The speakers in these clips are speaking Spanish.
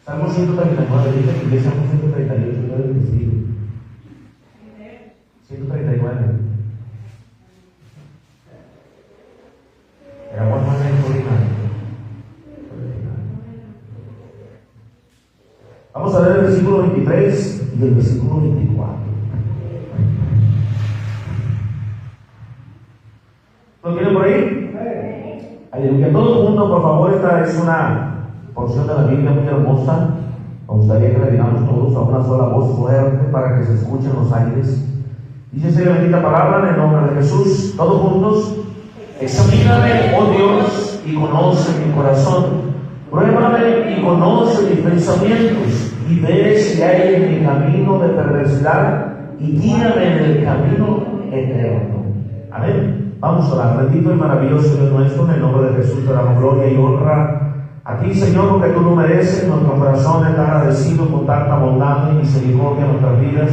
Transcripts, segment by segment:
Salmo 139, dice que Iglesia Salmo 138, no es testigo. 139. El amor más ordinario. Vamos a ver el versículo 23 y el versículo 24. ¿Lo tienen por ahí? Aleluya. Todos juntos, por favor. Esta es una porción de la Biblia muy hermosa. Me gustaría que la digamos todos a una sola voz fuerte para que se escuchen los aires. Dice esa bendita palabra en el nombre de Jesús. Todos juntos. Examíname, oh Dios, y conoce mi corazón. Pruébame y conoce mis pensamientos, y ve si hay en mi camino de perversidad, y guíame en el camino eterno. Amén. Vamos a orar. Bendito y maravilloso Dios nuestro, en el nombre de Jesús te damos gloria y honra a ti, Señor, porque tú lo mereces. Nuestro corazón está agradecido con tanta bondad y misericordia en nuestras vidas.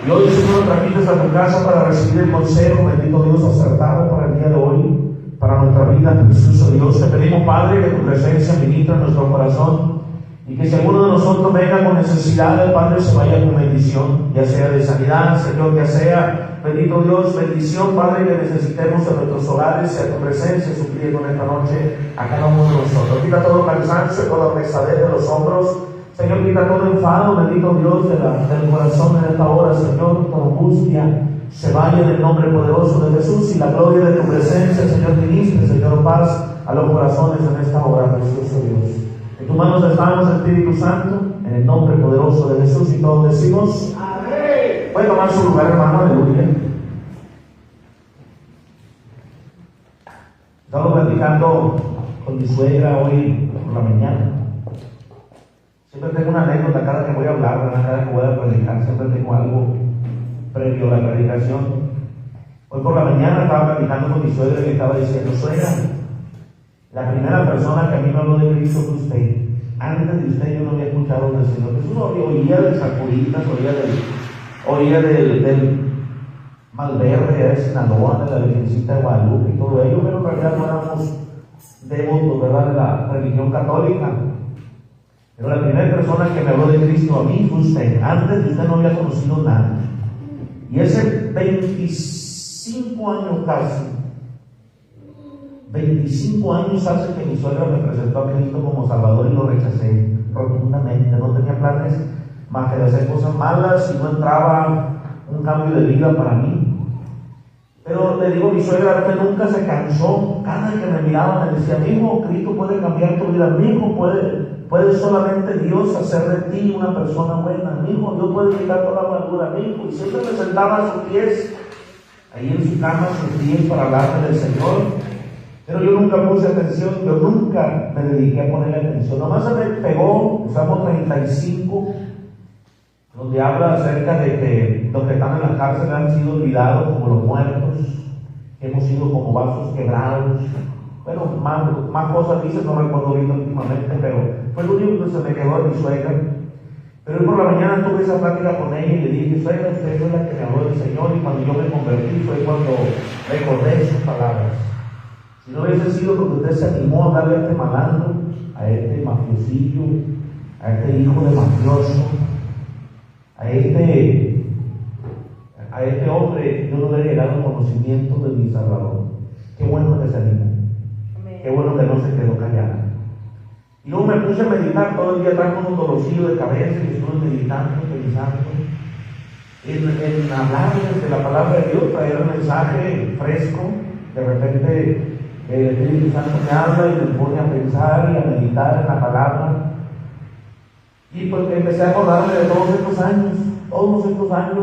Y hoy, Señor, nos tramites a tu casa para recibir el consejo, bendito Dios, acertado para el día de hoy, para nuestra vida, precioso Dios. Te pedimos, Padre, que tu presencia ministre en nuestro corazón y que si alguno de nosotros venga con necesidad, el Padre se vaya con bendición, ya sea de sanidad, Señor, ya sea, bendito Dios, bendición, Padre, que necesitemos en nuestros hogares, sea tu presencia supliendo en esta noche a cada uno de nosotros. Quita todo cansancio, toda pesadez de los hombros, Señor, quita todo enfado, bendito Dios, del corazón en esta hora, Señor, toda angustia se vaya en el nombre poderoso de Jesús, y la gloria de tu presencia, Señor, ministre, Señor, paz a los corazones en esta hora, precioso Dios. En tus manos estamos, Espíritu Santo, en el nombre poderoso de Jesús, y todos decimos amén. Puede tomar su lugar, hermano, aleluya. Estamos platicando con mi suegra hoy por la mañana. Siempre tengo una anécdota cada que voy a hablar, cada que voy a predicar, siempre tengo algo previo a la predicación. Hoy por la mañana estaba platicando con mi suegra y le estaba diciendo: suegra, la primera persona que a mí me habló de Cristo fue usted. Antes de usted yo no había escuchado del Señor Jesús. Oía del Sacuritas, oía del Malverde, de Sinaloa, de la Virgencita de Guadalupe y todo ello, pero en realidad no éramos devotos, ¿verdad?, de la religión católica. Pero la primera persona que me habló de Cristo a mí fue usted. Antes de usted no había conocido nada. Y hace 25 años casi, 25 años hace que mi suegra me presentó a Cristo como Salvador y lo rechacé rotundamente. No tenía planes más que de hacer cosas malas y no entraba un cambio de vida para mí. Pero le digo a mi suegra que nunca se cansó. Cada vez que me miraba me decía: mijo, Cristo puede cambiar tu vida, mijo, puede solamente Dios hacer de ti una persona buena, mijo, Dios puede quitar toda la amargura, mijo. Y siempre me sentaba a sus pies, ahí en su cama, a sus pies, para hablarme del Señor. Pero yo nunca puse atención, yo nunca me dediqué a ponerle atención. Nomás se me pegó Salmo 35, donde habla acerca de que los que están en la cárcel han sido olvidados como los muertos, hemos sido como vasos quebrados. Bueno, más cosas dice, no recuerdo ahorita últimamente, pero fue lo único que se me quedó de mi suegra. Pero hoy por la mañana tuve esa plática con ella y le dije: suegra, usted es la que me habló del Señor, y cuando yo me convertí fue cuando recordé sus palabras. Si no hubiese sido porque usted se animó a hablarle a este malandro, a este mafiosillo, a este hijo de mafioso, a este hombre, yo no hubiera llegado al conocimiento de mi Salvador. Qué bueno que se animó. Qué bueno que no se quedó callada. Y luego me puse a meditar todo el día atrás con un dolorcillo de cabeza, y estuve meditando, pensando en hablarles de la palabra de Dios, traer un mensaje fresco. De repente el Espíritu Santo me habla y me pone a pensar y a meditar en la palabra. Y pues empecé a acordarme de todos estos años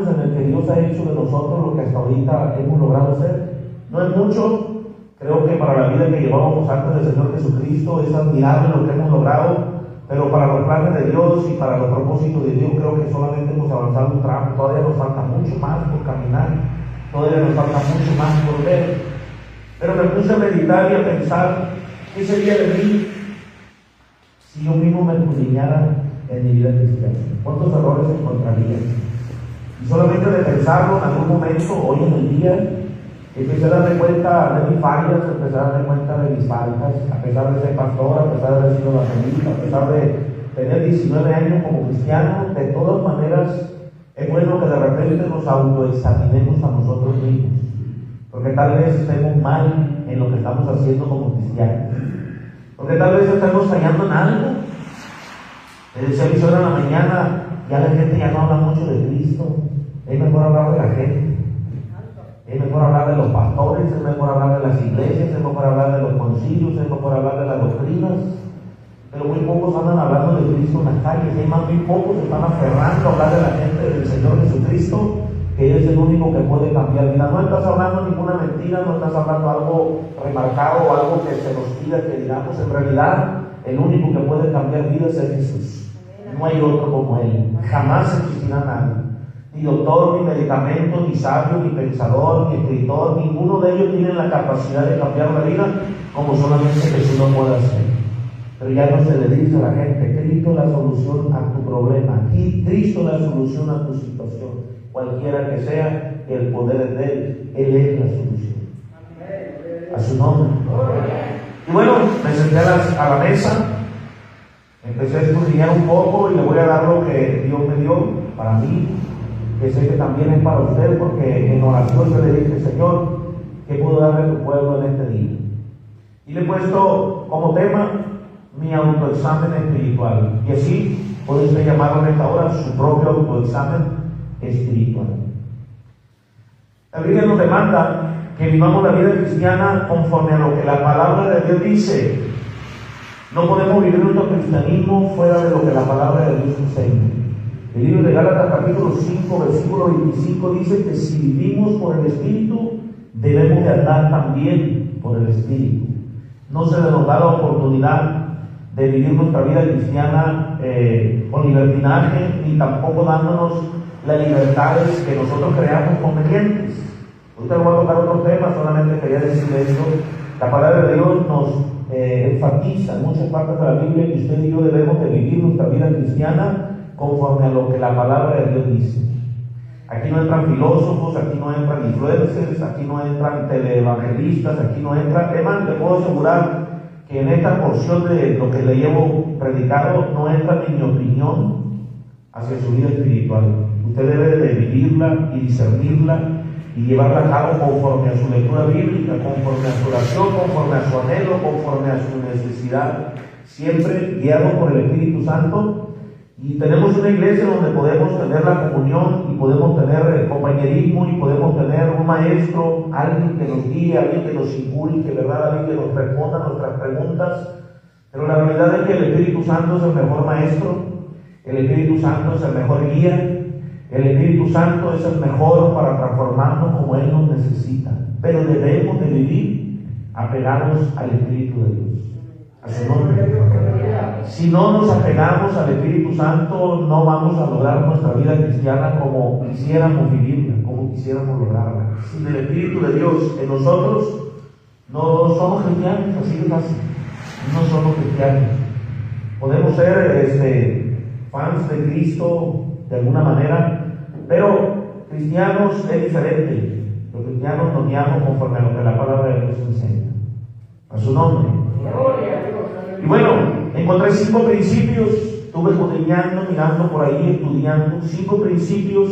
en el que Dios ha hecho de nosotros lo que hasta ahorita hemos logrado hacer. No es mucho. Creo que para la vida que llevábamos antes del Señor Jesucristo es admirable lo que hemos logrado, pero para los planes de Dios y para los propósitos de Dios creo que solamente hemos avanzado un tramo. Todavía nos falta mucho más por caminar, todavía nos falta mucho más por ver. Pero me puse a meditar y a pensar: ¿qué sería de mí si yo mismo me escudriñara en mi vida cristiana? ¿Cuántos errores encontraría? Y solamente de pensarlo en algún momento, hoy en el día, empecé a darme cuenta de mis fallas, empecé a darme cuenta de mis faltas, a pesar de ser pastor, a pesar de haber sido evangelista, a pesar de tener 19 años como cristiano, de todas maneras es bueno que de repente nos autoexaminemos a nosotros mismos, porque tal vez estemos mal en lo que estamos haciendo como cristianos, porque tal vez estemos fallando en algo. Le decía a mi suegra en la mañana, ya la gente ya no habla mucho de Cristo, es mejor hablar de la gente, es mejor hablar de los pastores, es mejor hablar de las iglesias, es mejor hablar de los concilios, es mejor hablar de las doctrinas. Pero muy pocos andan hablando de Cristo en las calles, hay más muy pocos están aferrando a hablar de la gente del Señor Jesucristo, que es el único que puede cambiar vida. No estás hablando ninguna mentira, no estás hablando algo remarcado o algo que se nos pida que digamos. En realidad, el único que puede cambiar vidas es Jesús. No hay otro como Él. Jamás existirá nadie. Ni doctor, ni medicamento, ni sabio, ni pensador, ni escritor. Ninguno de ellos tiene la capacidad de cambiar la vida como solamente Jesús lo puede hacer. Pero ya no se le dice a la gente, Cristo es la solución a tu problema, Cristo es la solución a tu situación, cualquiera que sea, el poder es de Él es la solución. A su nombre. Y bueno, me senté a la mesa, empecé a estudiar un poco y le voy a dar lo que Dios me dio para mí, que sé que también es para usted, porque en oración yo le dije, Señor, ¿qué puedo darle a tu pueblo en este día? Y le he puesto como tema mi autoexamen espiritual. Y así puede usted llamarlo en esta hora su propio autoexamen espiritual. La Biblia nos demanda que vivamos la vida cristiana conforme a lo que la palabra de Dios dice. No podemos vivir nuestro cristianismo fuera de lo que la palabra de Dios enseña. El libro de Gálatas capítulo 5 versículo 25 dice que si vivimos por el Espíritu, debemos de andar también por el Espíritu. No se nos da la oportunidad de vivir nuestra vida cristiana con libertinaje, ni tampoco dándonos las libertades que nosotros creamos convenientes. Ahorita voy a tocar otro tema, solamente quería decir esto. La palabra de Dios nos enfatiza en muchas partes de la Biblia que usted y yo debemos de vivir nuestra vida cristiana conforme a lo que la palabra de Dios dice. Aquí no entran filósofos, aquí no entran influencers, aquí no entran teleevangelistas, aquí no entran temas. Le puedo asegurar que en esta porción de lo que le llevo predicado no entra ni mi opinión hacia su vida espiritual. Usted debe de vivirla y discernirla y llevarla a cabo conforme a su lectura bíblica, conforme a su oración, conforme a su anhelo, conforme a su necesidad, siempre guiado por el Espíritu Santo. Y tenemos una iglesia donde podemos tener la comunión y podemos tener compañerismo y podemos tener un maestro, alguien que nos guíe, alguien que nos inculque, ¿verdad? Alguien que nos responda a nuestras preguntas. Pero la realidad es que el Espíritu Santo es el mejor maestro, el Espíritu Santo es el mejor guía, el Espíritu Santo es el mejor para transformarnos como Él nos necesita. Pero debemos de vivir apegados al Espíritu de Dios, a su nombre. Si no nos apegamos al Espíritu Santo, no vamos a lograr nuestra vida cristiana como quisiéramos vivirla, como quisiéramos lograrla. Sin el Espíritu de Dios en nosotros, no somos cristianos, así de fácil. No somos cristianos. Podemos ser fans de Cristo de alguna manera, pero cristianos es diferente. Los cristianos nos guiamos conforme a lo que la palabra de Dios enseña. A su nombre. Y bueno, encontré 5 principios, estuve escudriñando, mirando por ahí, estudiando 5 principios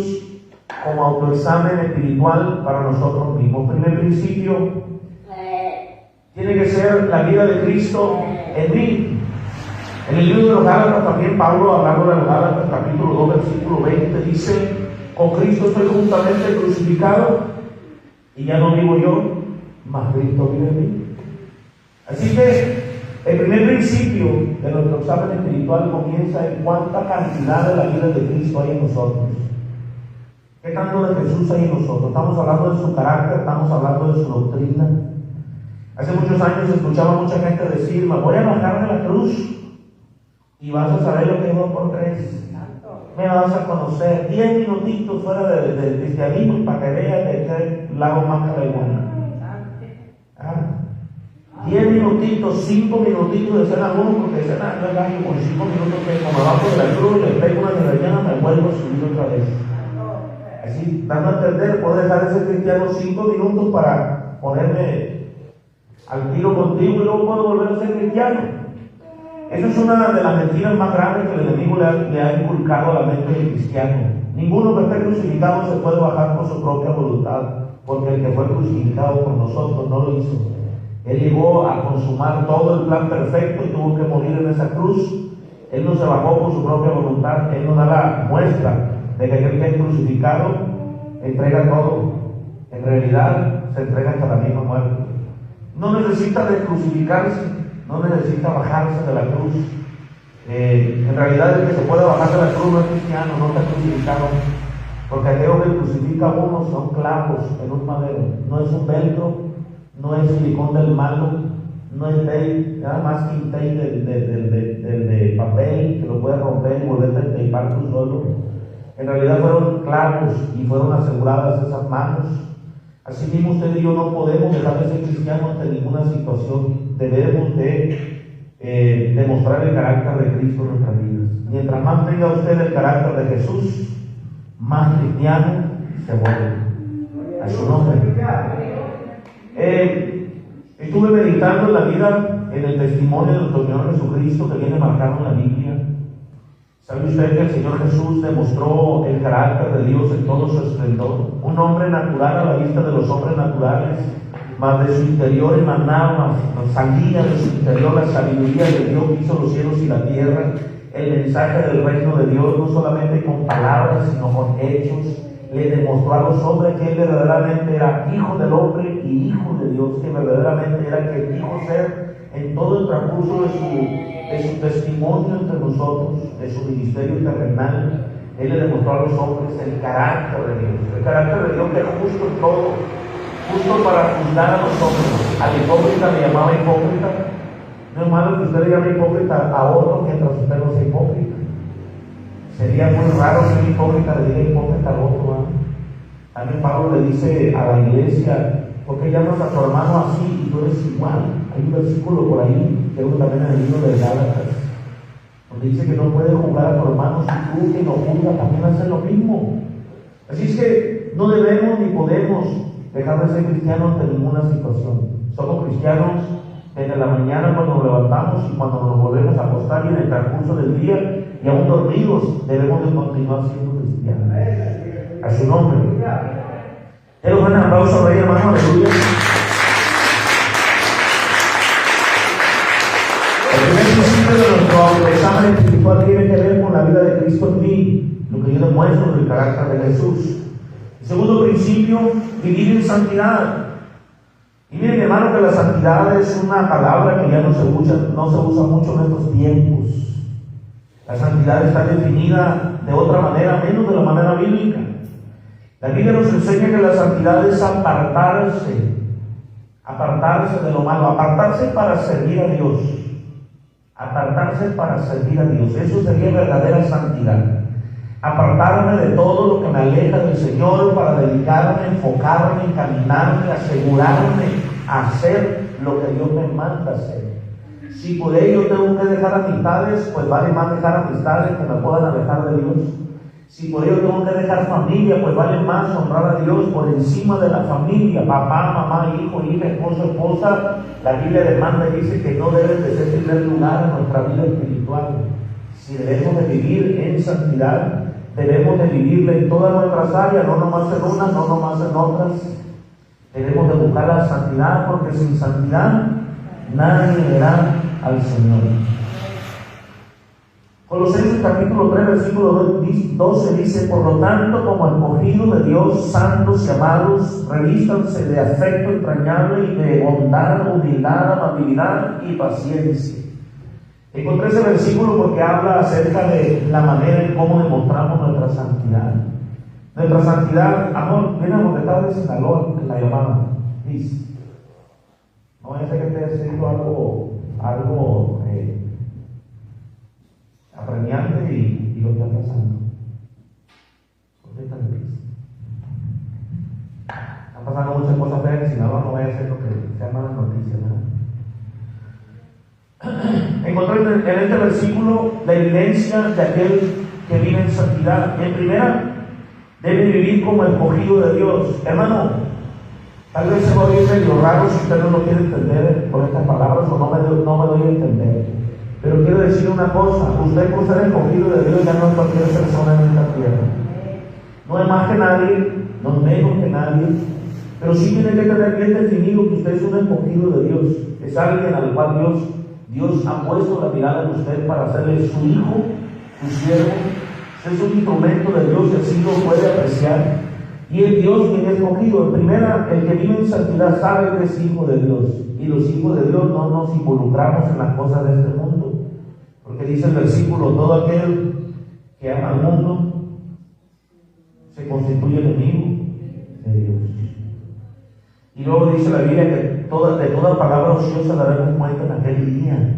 como autoexamen espiritual para nosotros mismos. Primer principio, tiene que ser la vida de Cristo en mí. En el libro de los Gálatas también Pablo, hablando de los Gálatas capítulo 2 versículo 20, dice: con Cristo estoy juntamente crucificado y ya no vivo yo, mas Cristo vive en mí. Así que el primer principio de nuestro examen espiritual comienza en cuánta cantidad de la vida de Cristo hay en nosotros. ¿Qué tanto de Jesús hay en nosotros? Estamos hablando de su carácter, estamos hablando de su doctrina. Hace muchos años escuchaba a mucha gente decir: me voy a bajar de la cruz y vas a saber lo que es 2 por 3. Me vas a conocer 10 minutitos fuera del cristianismo para que veas de qué lado más calegona. 10 minutitos, 5 minutitos de cena uno, porque cena no es gasto con 5 minutos que como abajo de la cruz, le pego una rellena, me vuelvo a subir otra vez. Así, dando a entender, puedo dejar de ser cristiano 5 minutos para ponerme al tiro contigo y luego puedo volver a ser cristiano. Eso es una de las mentiras más grandes que el enemigo le ha inculcado a la mente del cristiano. Ninguno que esté crucificado se puede bajar por su propia voluntad, porque el que fue crucificado por nosotros no lo hizo. Él llegó a consumar todo el plan perfecto y tuvo que morir en esa cruz. Él no se bajó por su propia voluntad. Él nos da la muestra de que aquel que es crucificado entrega todo. En realidad se entrega hasta la misma muerte. No necesita de crucificarse, no necesita bajarse de la cruz. En realidad el que se puede bajar de la cruz no es cristiano, no está crucificado, porque aquello que crucifica a uno son clavos en un madero, no es un velcro, no es silicón del malo, no es tape, nada más que un tape de papel que lo puedes romper y volverte a tapar tú solo. En realidad fueron clavos y fueron aseguradas esas manos. Así mismo usted y yo no podemos dejar de ser cristianos ante ninguna situación. Debemos de demostrar el carácter de Cristo en nuestras vidas. Mientras más tenga usted el carácter de Jesús, más cristiano se vuelve. A su nombre. Estuve meditando en la vida, en el testimonio de nuestro Señor Jesucristo que viene marcado en la Biblia. ¿Sabe usted que el Señor Jesús demostró el carácter de Dios en todo su esplendor? Un hombre natural a la vista de los hombres naturales, mas de su interior emanaba, salía de su interior la sabiduría de Dios que hizo los cielos y la tierra, el mensaje del reino de Dios, no solamente con palabras, sino con hechos. Le demostró a los hombres que él verdaderamente era hijo del hombre y hijo de Dios, que verdaderamente era que dijo ser en todo el transcurso de su testimonio entre nosotros, de su ministerio terrenal. Él le demostró a los hombres el carácter de Dios que es justo en todo, justo para juzgar a los hombres. Al hipócrita le llamaba hipócrita. No es malo que usted le llame hipócrita a otro mientras usted no sea hipócrita. Sería muy raro que un hipócrita le diga hipócrita al otro, ¿no? También Pablo le dice a la iglesia: ¿por qué llamas a tu hermano así y tú eres igual? Hay un versículo por ahí, que es también en el libro de Gálatas, donde dice que no puedes juzgar a tu hermano si tú, que lo juzgas, también haces lo mismo. Así es que no debemos ni podemos dejar de ser cristianos ante ninguna situación. Somos cristianos desde la mañana cuando nos levantamos y cuando nos volvemos a acostar, y en el transcurso del día, y aún dormidos debemos de continuar siendo cristianos. A su nombre. Pero un aplauso ahí, hermano, aleluya. El primer principio de nuestro autoexamen espiritual tiene que ver con la vida de Cristo en mí, lo que yo demuestro del carácter de Jesús. El segundo principio, vivir en santidad. Y miren, hermano, que la santidad es una palabra que ya no se usa mucho en estos tiempos. La santidad está definida de otra manera, menos de la manera bíblica. La Biblia nos enseña que la santidad es apartarse de lo malo, apartarse para servir a Dios. Apartarse para servir a Dios. Eso sería verdadera santidad. Apartarme de todo lo que me aleja del Señor para dedicarme, enfocarme, encaminarme, asegurarme a hacer lo que Dios me manda hacer. Si por ello tengo que dejar amistades, pues vale más dejar amistades que me puedan alejar de Dios. Si por ello tengo que dejar familia, pues vale más honrar a Dios por encima de la familia, papá, mamá, hijo, hija, esposo, esposa. La Biblia demanda y dice que no debe de ser primer lugar en nuestra vida espiritual. Si debemos de vivir en santidad, debemos de vivirla en todas nuestras áreas, no nomás en unas, no nomás en otras. Debemos de buscar la santidad, porque sin santidad nadie verá al Señor. Colosenses capítulo 3, versículo 12 dice: por lo tanto, como escogidos de Dios, santos y amados, revístanse de afecto entrañable y de bondad, humildad, amabilidad y paciencia. Encontré ese versículo porque habla acerca de la manera en cómo demostramos nuestra santidad. Nuestra santidad, amor, viene a contestar de Sinaloa en la llamada. Dice: no vaya a ser que esté haciendo algo apremiante y lo está pasando. Están pasando muchas cosas feas en Sinaloa, no vaya a ser lo que sea malas noticias, ¿no? Encontré en este versículo la evidencia de aquel que vive en santidad. En primera, debe vivir como escogido de Dios. Hermano, tal vez se va a oír medio raro si usted no lo quiere entender por estas palabras, o no me doy a entender. Pero quiero decir una cosa, usted por ser escogido de Dios ya no es cualquier persona en esta tierra. No es más que nadie, no es menos que nadie, pero sí tiene que tener bien definido que usted es un escogido de Dios. Es alguien al cual Dios ha puesto la mirada en usted para hacerle su hijo, su siervo. Es un instrumento de Dios y así lo puede apreciar. Y es Dios quien es escogido. En primera, el que vive en santidad sabe que es hijo de Dios. Y los hijos de Dios no nos involucramos en las cosas de este mundo. Porque dice el versículo, todo aquel que ama al mundo se constituye enemigo de Dios. Y luego dice la Biblia que de toda palabra ociosa daremos cuenta en aquel día.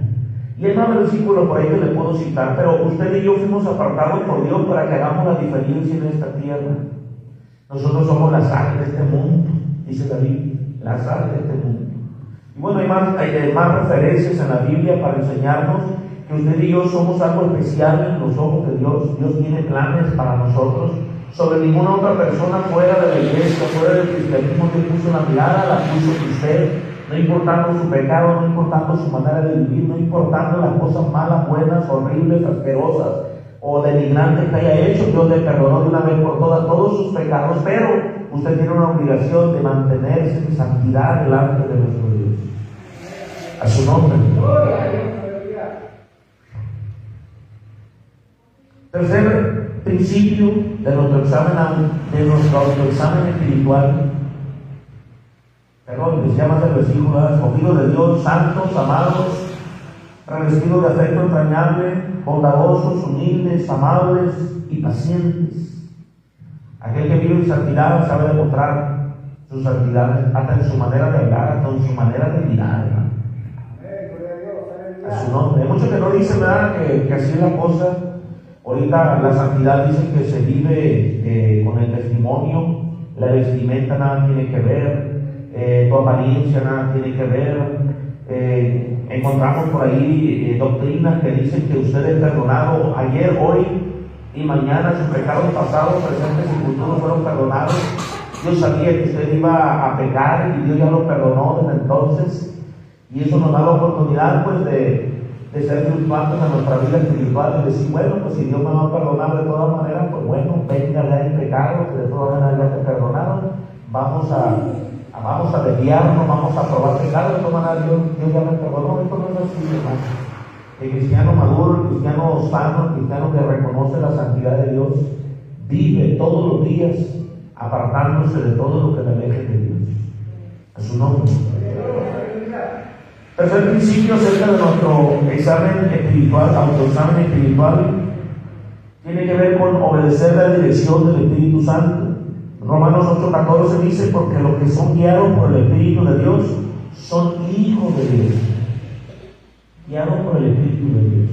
Y hay más versículos por ahí que le puedo citar, pero usted y yo fuimos apartados por Dios para que hagamos la diferencia en esta tierra. Nosotros somos la sal de este mundo, dice la Biblia, la sal de este mundo. Y bueno, hay más referencias en la Biblia para enseñarnos que usted y yo somos algo especial en los ojos de Dios. Dios tiene planes para nosotros. Sobre ninguna otra persona fuera de la iglesia, fuera del cristianismo, que puso la mirada, la puso en usted, no importando su pecado, no importando su manera de vivir, no importando las cosas malas, buenas, horribles, asquerosas o denigrantes que haya hecho. Dios le perdonó de una vez por todas todos sus pecados, pero usted tiene una obligación de mantenerse en santidad delante de nuestro Dios. A su nombre. Tercer principio de nuestro autoexamen espiritual. Perdón, se llama el versículo, escogidos de Dios, santos, amados, revestidos de afecto entrañable, bondadosos, humildes, amables y pacientes. Aquel que vive en santidad sabe demostrar su santidad hasta en su manera de hablar, hasta en su manera de mirar. A su nombre. Hay muchos que no dicen nada que así es la cosa. Ahorita la santidad dicen que se vive con el testimonio, la vestimenta nada tiene que ver, tu apariencia nada tiene que ver. Encontramos por ahí doctrinas que dicen que usted es perdonado ayer, hoy y mañana, sus pecados pasados, presentes y futuros fueron perdonados. Dios sabía que usted iba a pecar y Dios ya lo perdonó desde entonces, y eso nos da la oportunidad pues de ser fluctuantes en nuestra vida espiritual y decir, bueno, pues si Dios me va a perdonar de todas maneras, pues bueno, venga ya el pecado, que de todas maneras ya te perdonaron, vamos a desviarnos, vamos a probar pecado, de todas maneras Dios ya me perdonó. Esto no es así, hermano. El cristiano maduro, el cristiano sano, el cristiano que reconoce la santidad de Dios, vive todos los días apartándose de todo lo que le aleje de Dios. A su nombre. Tercer principio acerca de nuestro examen espiritual, autoexamen espiritual, tiene que ver con obedecer la dirección del Espíritu Santo. Romanos 8:14 dice, porque los que son guiados por el Espíritu de Dios son hijos de Dios. Guiados por el Espíritu de Dios.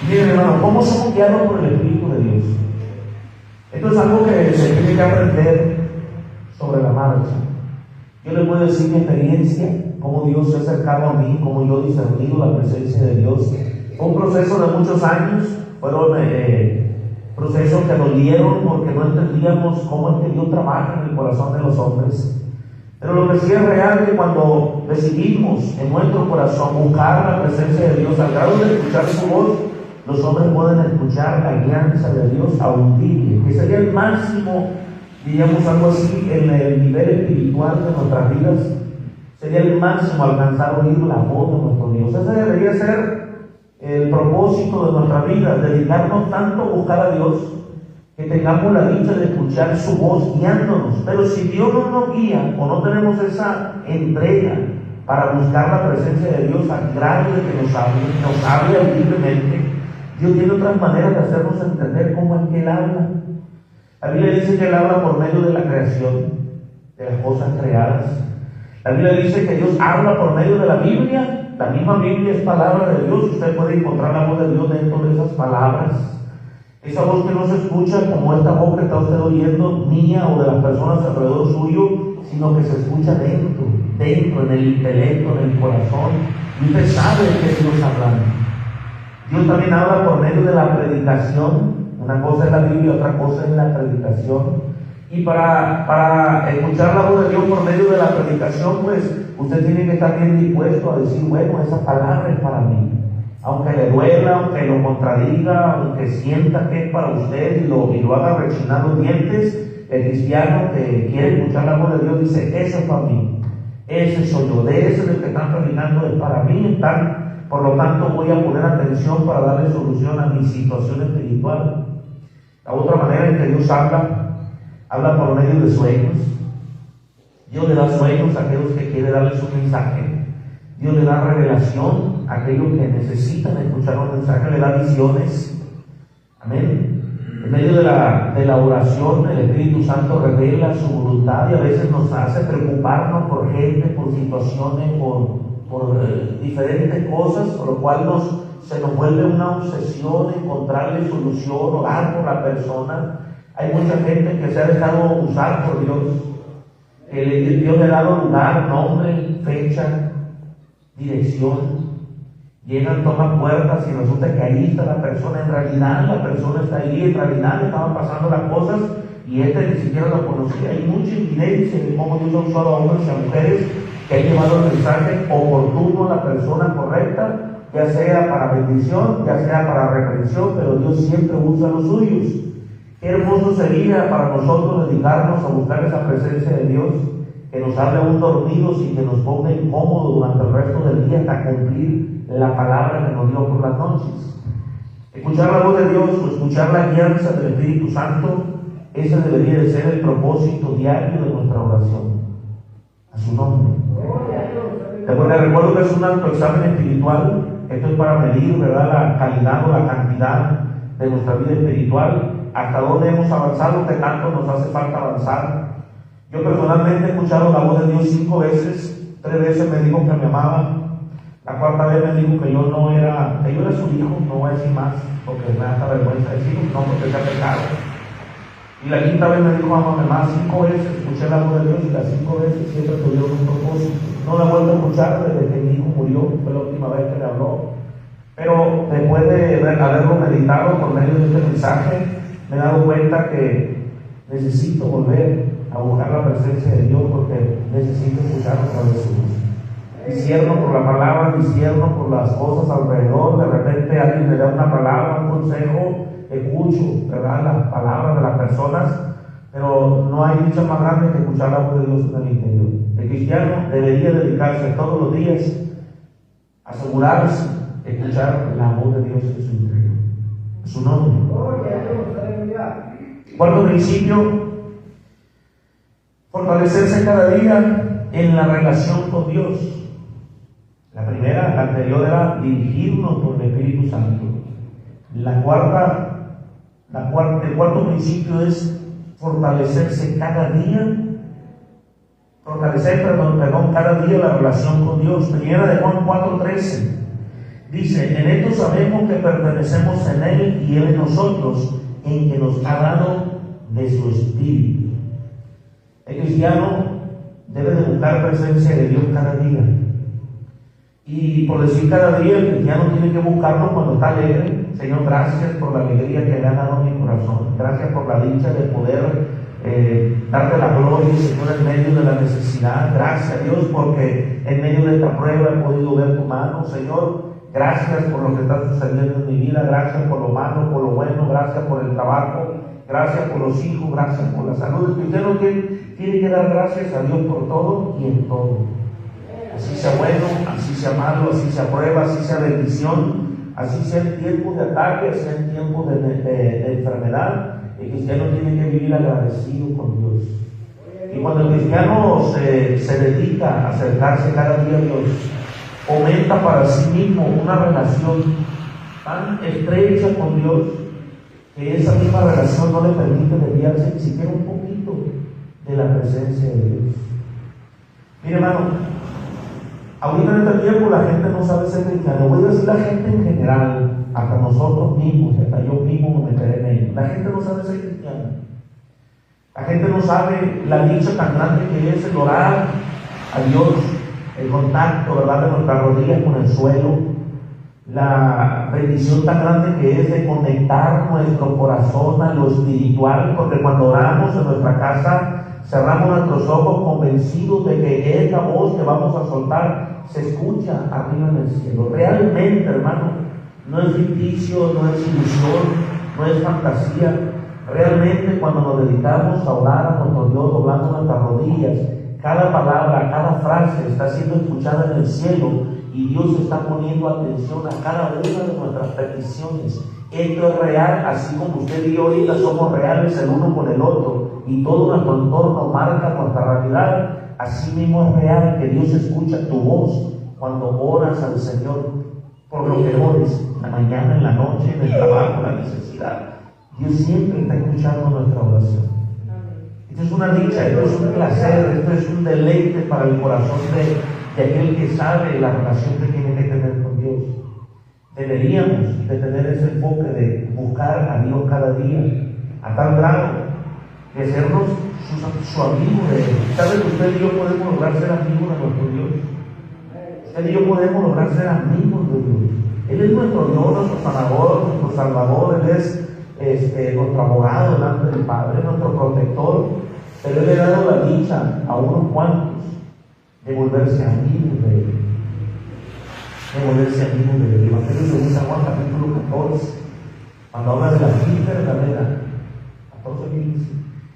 Miren, hermano, ¿cómo somos guiados por el Espíritu de Dios? Esto es algo que se tiene que aprender sobre la marcha. Yo les puedo decir mi experiencia, cómo Dios se ha acercado a mí, cómo yo he discernido la presencia de Dios. Fue un proceso de muchos años, fueron procesos que dolieron porque no entendíamos cómo es que Dios trabaja en el corazón de los hombres. Pero lo que sí es real es que cuando decidimos en nuestro corazón buscar la presencia de Dios, al grado de escuchar su voz, los hombres pueden escuchar la guianza de Dios audible, que sería el máximo, diríamos algo así, en el nivel espiritual de nuestras vidas. Sería el máximo alcanzar a oír la voz de nuestro Dios. Ese debería ser el propósito de nuestra vida, dedicarnos tanto a buscar a Dios, que tengamos la dicha de escuchar su voz guiándonos. Pero si Dios no nos guía o no tenemos esa entrega para buscar la presencia de Dios al grado de que nos hable audiblemente, Dios tiene otras maneras de hacernos entender cómo es que Él habla. La Biblia dice que Él habla por medio de la creación, de las cosas creadas. La Biblia dice que Dios habla por medio de la Biblia. La misma Biblia es palabra de Dios. Usted puede encontrar la voz de Dios dentro de esas palabras. Esa voz que no se escucha como esta voz que está usted oyendo, mía o de las personas alrededor suyo, sino que se escucha dentro, en el intelecto, en el corazón. Y usted sabe que es Dios hablando. Dios también habla por medio de la predicación. Una cosa es la Biblia, otra cosa es la predicación. Y para escuchar la voz de Dios por medio de la predicación, pues usted tiene que estar bien dispuesto a decir, bueno, esa palabra es para mí. aunque le duela, aunque lo contradiga, aunque sienta que es para usted y lo haga rechinar los dientes, el cristiano que quiere escuchar la voz de Dios dice, ese es para mí, ese soy yo, de ese del que están predicando es para mí, por lo tanto voy a poner atención para darle solución a mi situación espiritual. La otra manera en que Dios habla por medio de sueños. Dios le da sueños a aquellos que quieren darle su mensaje. Dios le da revelación a aquellos que necesitan escuchar un mensaje, le da visiones. Amén. En medio de la oración, el Espíritu Santo revela su voluntad y a veces nos hace preocuparnos por gente, por situaciones, por diferentes cosas, por lo cual se nos vuelve una obsesión encontrarle solución, orar por la persona. Hay mucha gente que se ha dejado usar por Dios. Dios le ha dado lugar, nombre, fecha, dirección. Llegan, toman puertas y resulta que ahí está la persona. En realidad la persona está ahí, en realidad estaban pasando las cosas y ni siquiera lo conocía. Hay mucha evidencia de cómo Dios ha usado a hombres y a mujeres que han llevado el mensaje oportuno a la persona correcta, ya sea para bendición, ya sea para reprensión, pero Dios siempre usa los suyos. Qué hermoso sería para nosotros dedicarnos a buscar esa presencia de Dios, que nos hable aún dormidos y que nos ponga incómodos durante el resto del día hasta cumplir la palabra que nos dio por las noches. Escuchar la voz de Dios o escuchar la guianza del Espíritu Santo, ese debería de ser el propósito diario de nuestra oración. A su nombre. Recuerdo que es un autoexamen espiritual. Esto es para medir, ¿verdad?, la calidad o la cantidad de nuestra vida espiritual, hasta dónde hemos avanzado, qué tanto nos hace falta avanzar. Yo personalmente he escuchado la voz de Dios 5 veces, 3 veces me dijo que me amaba, la cuarta vez me dijo que yo era su hijo, no voy a decir más, porque me da esta vergüenza decirlo, no porque sea pecado. Y la quinta vez me dijo, amame más. 5 veces escuché la voz de Dios y las 5 veces siempre tuvieron un propósito. No la vuelvo a escuchar desde que mi hijo murió, fue la última vez que le habló. Pero después de haberlo meditado por medio de este mensaje, me he dado cuenta que necesito volver a buscar la presencia de Dios porque necesito escuchar otra vez su voz. Discierno por la palabra, discierno por las cosas alrededor. De repente alguien me da una palabra, un consejo, escucho, ¿verdad?, las palabras de las personas, pero no hay dicha más grande que escuchar la voz de Dios en el interior. El cristiano debería dedicarse todos los días a asegurarse de escuchar la voz de Dios en su interior, en su nombre. Cuarto principio, fortalecerse cada día en la relación con Dios. La primera, la anterior, era dirigirnos por el Espíritu Santo. El cuarto principio es fortalecerse cada día, cada día la relación con Dios. Primera de Juan 4:13 dice, en esto sabemos que pertenecemos en Él y Él en nosotros, en que nos ha dado de su Espíritu. El cristiano debe de buscar presencia de Dios cada día. Y por decir cada día, el cristiano tiene que buscarlo cuando está alegre. Señor, gracias por la alegría que le has dado a mi corazón. Gracias por la dicha de poder darte la gloria, Señor, en medio de la necesidad. Gracias, Dios, porque en medio de esta prueba he podido ver tu mano. Señor, gracias por lo que está sucediendo en mi vida. Gracias por lo malo, por lo bueno. Gracias por el trabajo. Gracias por los hijos. Gracias por la salud. El cristiano tiene que dar gracias a Dios por todo y en todo. Así sea bueno, así sea malo, así sea prueba, así sea bendición, así sea en tiempos de ataque, sea en tiempos de enfermedad. El cristiano tiene que vivir agradecido con Dios. Y cuando el cristiano se dedica a acercarse cada día a Dios, fomenta para sí mismo una relación tan estrecha con Dios que esa misma relación no le permite desviarse ni siquiera un poquito de la presencia de Dios. Mire, hermano, ahorita en este tiempo la gente no sabe ser cristiano. Voy a decir la gente en general, hasta nosotros mismos, hasta yo mismo me meteré en ello. La gente no sabe ser cristiano. La gente no sabe la dicha tan grande que es el orar a Dios, el contacto, ¿verdad?, de nuestras rodillas con el suelo, la bendición tan grande que es de conectar nuestro corazón a lo espiritual, porque cuando oramos en nuestra casa, cerramos nuestros ojos convencidos de que esta voz que vamos a soltar se escucha arriba en el cielo. Realmente, hermano, No es ficticio, no es ilusión, no es fantasía. Realmente cuando nos dedicamos a orar a nuestro Dios doblando nuestras rodillas, cada palabra, cada frase está siendo escuchada en el cielo y Dios está poniendo atención a cada una de nuestras peticiones. Esto es real, así como usted y yo ahorita somos reales el uno con el otro y todo nuestro entorno marca nuestra realidad. Así mismo es real que Dios escucha tu voz cuando oras al Señor por lo que ores, en la mañana, en la noche, en el trabajo, en la necesidad. Dios siempre está escuchando nuestra oración. Esto es una dicha, esto es un placer, esto es un deleite para el corazón de aquel que sabe la relación que tiene que tener con Dios. Deberíamos de tener ese enfoque de buscar a Dios cada día, a tal grado de hacernos su amigo de Él. ¿Sabe que usted y yo podemos lograr ser amigos de nuestro Dios? Usted y yo podemos lograr ser amigos de Dios. Él es nuestro Dios, nuestro sanador, nuestro salvador. Él es nuestro abogado delante del Padre, nuestro protector. Pero Él le ha dado la dicha a unos cuantos de volverse amigos de Él. El Evangelio de San Juan, capítulo 14, cuando habla de la vida verdadera, 14:15,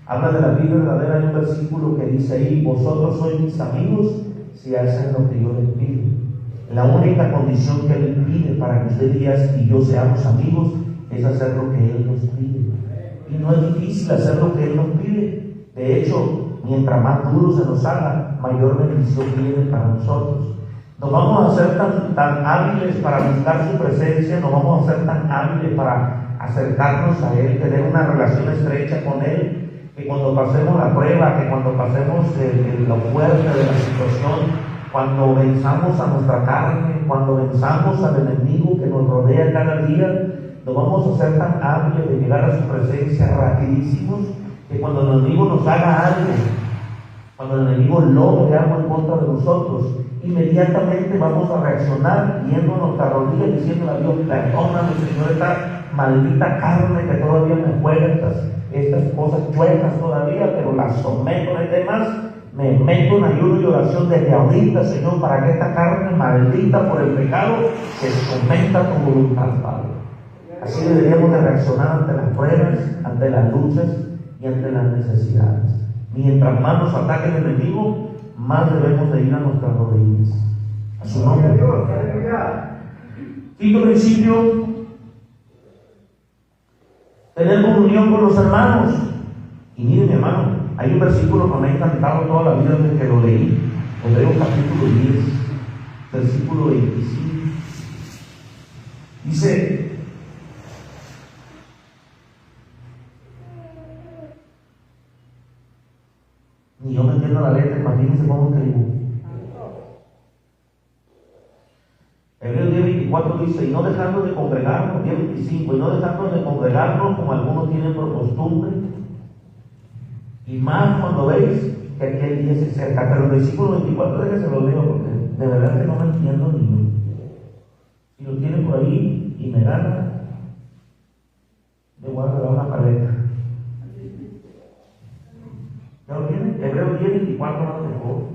habla de la vida verdadera. Hay un versículo que dice ahí: vosotros sois mis amigos si hacen lo que yo les pido. La única condición que Él pide para que usted y yo seamos amigos es hacer lo que Él nos pide. Y no es difícil hacer lo que Él nos pide. De hecho, mientras más duro se nos haga, mayor bendición viene para nosotros. Nos vamos a ser tan hábiles para buscar su presencia, nos vamos a ser tan hábiles para acercarnos a Él, tener una relación estrecha con Él, que cuando pasemos la prueba, que cuando pasemos lo fuerte de la situación, cuando venzamos a nuestra carne, cuando venzamos al enemigo que nos rodea cada día, nos vamos a ser tan hábiles de llegar a su presencia rapidísimos, que cuando el enemigo nos haga algo, cuando el enemigo logre algo en contra de nosotros, inmediatamente vamos a reaccionar yendo a nuestra rodilla diciendo a Dios: perdóname, Señor, esta maldita carne que todavía me juega estas cosas chuecas todavía, pero las someto a demás. Me meto en ayuno y oración desde ahorita, Señor, para que esta carne maldita por el pecado se someta a tu voluntad, Padre. Así deberíamos de reaccionar ante las pruebas, ante las luchas y ante las necesidades. Mientras más nos ataque el enemigo, más debemos de ir a nuestras rodillas. A su nombre. Quinto principio: tener comunión con los hermanos. Y mire, mi hermano, hay un versículo que me ha encantado toda la vida desde que lo leí. Hebreos capítulo 10, versículo 25. Dice: ni yo me entiendo la letra, imagínense cómo escribo. Hebreos 10:24 dice: y no dejando de congregarnos, 10:25, y no dejando de congregarnos como algunos tienen por costumbre, y más cuando veis que aquel día se acerca. Pero el versículo 24, déjense lo leo porque de verdad que no me entiendo ni yo. Si lo tienen por ahí y me gana, le voy a regalar una paleta. ¿Ya lo tienen? Hebreos 10:24 no lo dejó.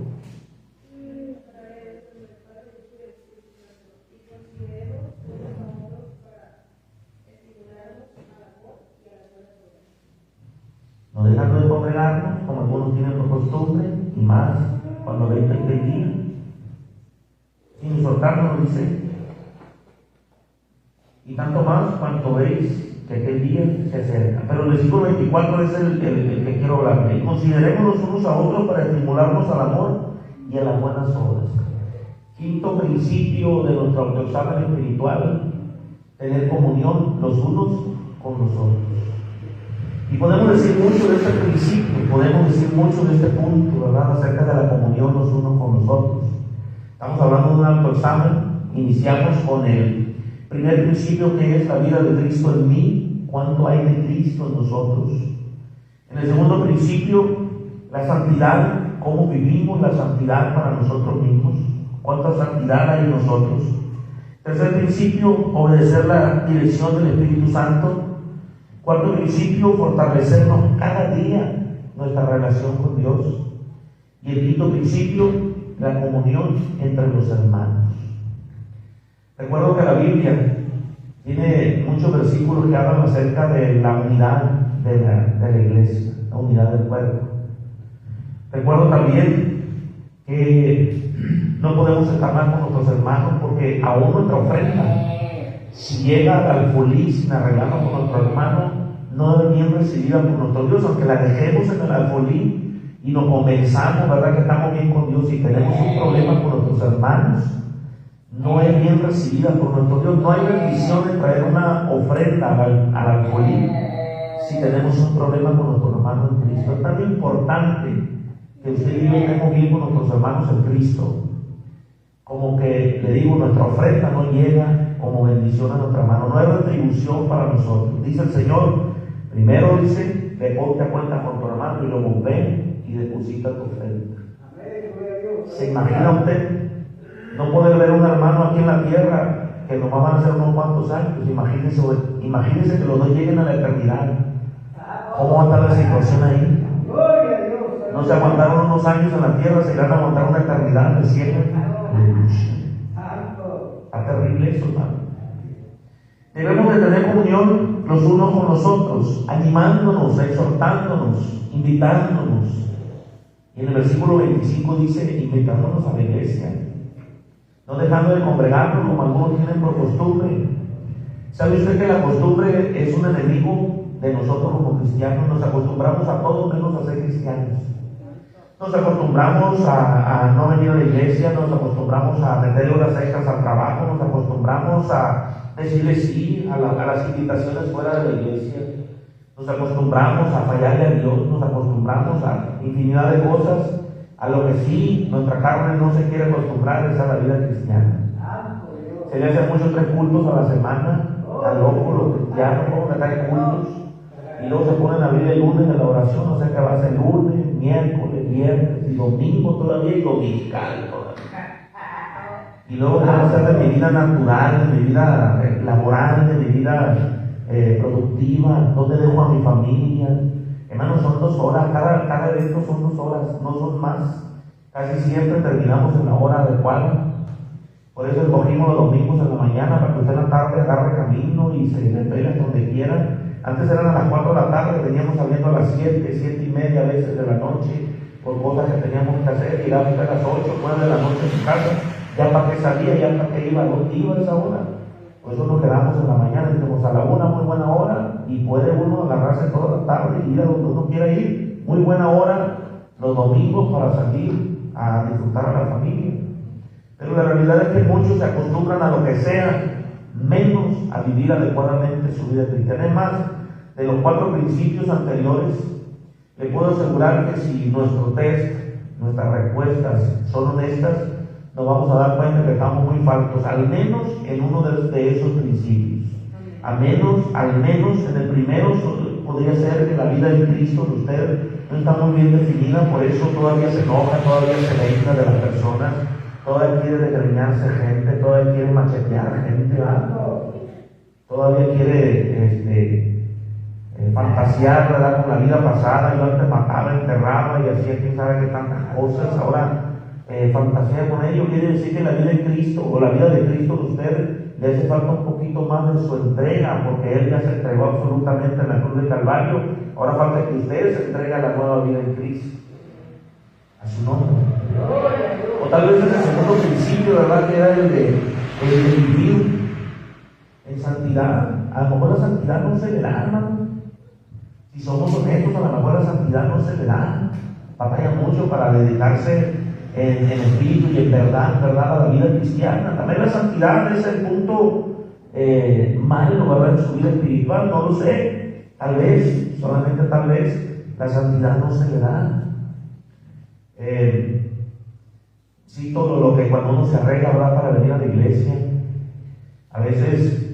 No dejando de congregarnos, como algunos tienen por costumbre, y más cuando veis que aquel día, sin soltarnos, dice, y tanto más cuando veis que aquel día se acerca. Pero el versículo 24 es el que quiero hablar. Y considerémonos unos a otros para estimularnos al amor y a las buenas obras. Quinto principio de nuestro autoexamen espiritual: tener comunión los unos con los otros. Y podemos decir mucho de este principio, podemos decir mucho de este punto, ¿verdad?, acerca de la comunión los unos con los otros. Estamos hablando de un autoexamen. Iniciamos con el primer principio, que es la vida de Cristo en mí. ¿Cuánto hay de Cristo en nosotros? En el segundo principio, la santidad. ¿Cómo vivimos la santidad para nosotros mismos? ¿Cuánta santidad hay en nosotros? Tercer principio, obedecer la dirección del Espíritu Santo. Cuarto principio, fortalecernos cada día nuestra relación con Dios. Y el quinto principio, la comunión entre los hermanos. Recuerdo que la Biblia Tiene muchos versículos que hablan acerca de la unidad de la iglesia, la unidad del cuerpo. Recuerdo también que no podemos estar mal con nuestros hermanos, porque aún nuestra ofrenda, si llega al alfolí sin arreglarnos con nuestro hermano, no es bien recibida por nuestro Dios, aunque la dejemos en el alfolí y nos convenzamos, ¿verdad?, que estamos bien con Dios y tenemos un problema con nuestros hermanos, no es bien recibida por nuestro Dios. No hay bendición en traer una ofrenda al alfolí si tenemos un problema con nuestro hermano en Cristo. Es tan importante que usted y yo estemos bien con nuestros hermanos en Cristo, como que, le digo, nuestra ofrenda no llega como bendición a nuestra mano, no hay retribución para nosotros. Dice el Señor, primero dice, ve ponte a cuenta con tu hermano y luego ven y deposita tu ofrenda. ¿Se imagina usted no poder ver a un hermano aquí en la tierra que nomás van a ser unos cuantos años? Imagínense que los dos lleguen a la eternidad. ¿Cómo va a estar la situación ahí? No se aguantaron unos años en la tierra, se van a aguantar una eternidad en el cielo. Está terrible eso, hermano. Debemos de tener comunión los unos con los otros, animándonos, exhortándonos, invitándonos. Y en el versículo 25 dice, invitándonos a la iglesia, no dejando de congregarnos como algunos tienen por costumbre. ¿Sabe usted que la costumbre es un enemigo de nosotros como cristianos? Nos acostumbramos a todo menos a ser cristianos. Nos acostumbramos a no venir a la iglesia, nos acostumbramos a meter horas extras al trabajo, nos acostumbramos a decirle sí a las invitaciones fuera de la iglesia, nos acostumbramos a fallarle a Dios, nos acostumbramos a infinidad de cosas. A lo que sí nuestra carne no se quiere acostumbrar es a la vida cristiana. Se le hacen muchos 3 cultos a la semana, al loco, los cristianos, como que traen cultos, y luego se ponen a abrir el lunes de la oración, no sé qué va a ser lunes, miércoles, viernes y domingo todavía, y dominical todavía. Y luego qué va a ser de mi vida natural, de mi vida laboral, de mi vida productiva, dónde dejo a mi familia. Hermanos, son 2 horas, cada evento son 2 horas, no son más. Casi siempre terminamos en la hora adecuada. Por eso escogimos los domingos en la mañana, para que usted en la tarde agarre camino y se entregue donde quiera. Antes eran a las 4 de la tarde, veníamos saliendo a las 7:30 a veces de la noche, por cosas que teníamos que hacer. Llegamos a las 8, 9 de la noche en su casa, ya para qué salía, ya para qué iba, ¿dónde iba a esa hora? Por eso nos quedamos en la mañana, dijimos a la 1, muy buena hora, y puede uno agarrarse toda la tarde y ir a donde uno quiera ir, muy buena hora los domingos para salir a disfrutar a la familia. Pero la realidad es que muchos se acostumbran a lo que sea, menos a vivir adecuadamente su vida cristiana. Es más, de los 4 principios anteriores, le puedo asegurar que si nuestro test, nuestras respuestas son honestas, nos vamos a dar cuenta que estamos muy faltos, al menos en uno de esos principios. Al menos en el primero podría ser que la vida de Cristo de usted no está muy bien definida, por eso todavía se enoja, todavía se venga de las personas, todavía quiere desgreñarse gente, todavía quiere machetear gente, todavía quiere fantasear, ¿verdad?, con la vida pasada. Yo antes mataba, enterraba y hacía quién sabe qué tantas cosas. Ahora fantasea con ello. Quiere decir que la vida de Cristo o la vida de Cristo de usted le hace falta un poquito más de su entrega, porque Él ya se entregó absolutamente en la cruz del Calvario. Ahora falta que usted se entregue a la nueva vida en Cristo, a su nombre. O tal vez el segundo principio, ¿verdad?, que era el de vivir en santidad. A lo mejor la santidad no se le da, hermano. Si somos honestos, a lo mejor la santidad no se le da. Batalla mucho para dedicarse en espíritu y en verdad a la vida cristiana. También la santidad es el punto malo, ¿verdad?, en su vida espiritual. No lo sé. Tal vez, solamente tal vez, la santidad no se le da. Sí, todo lo que cuando uno se arregla, ¿verdad?, para venir a la iglesia, a veces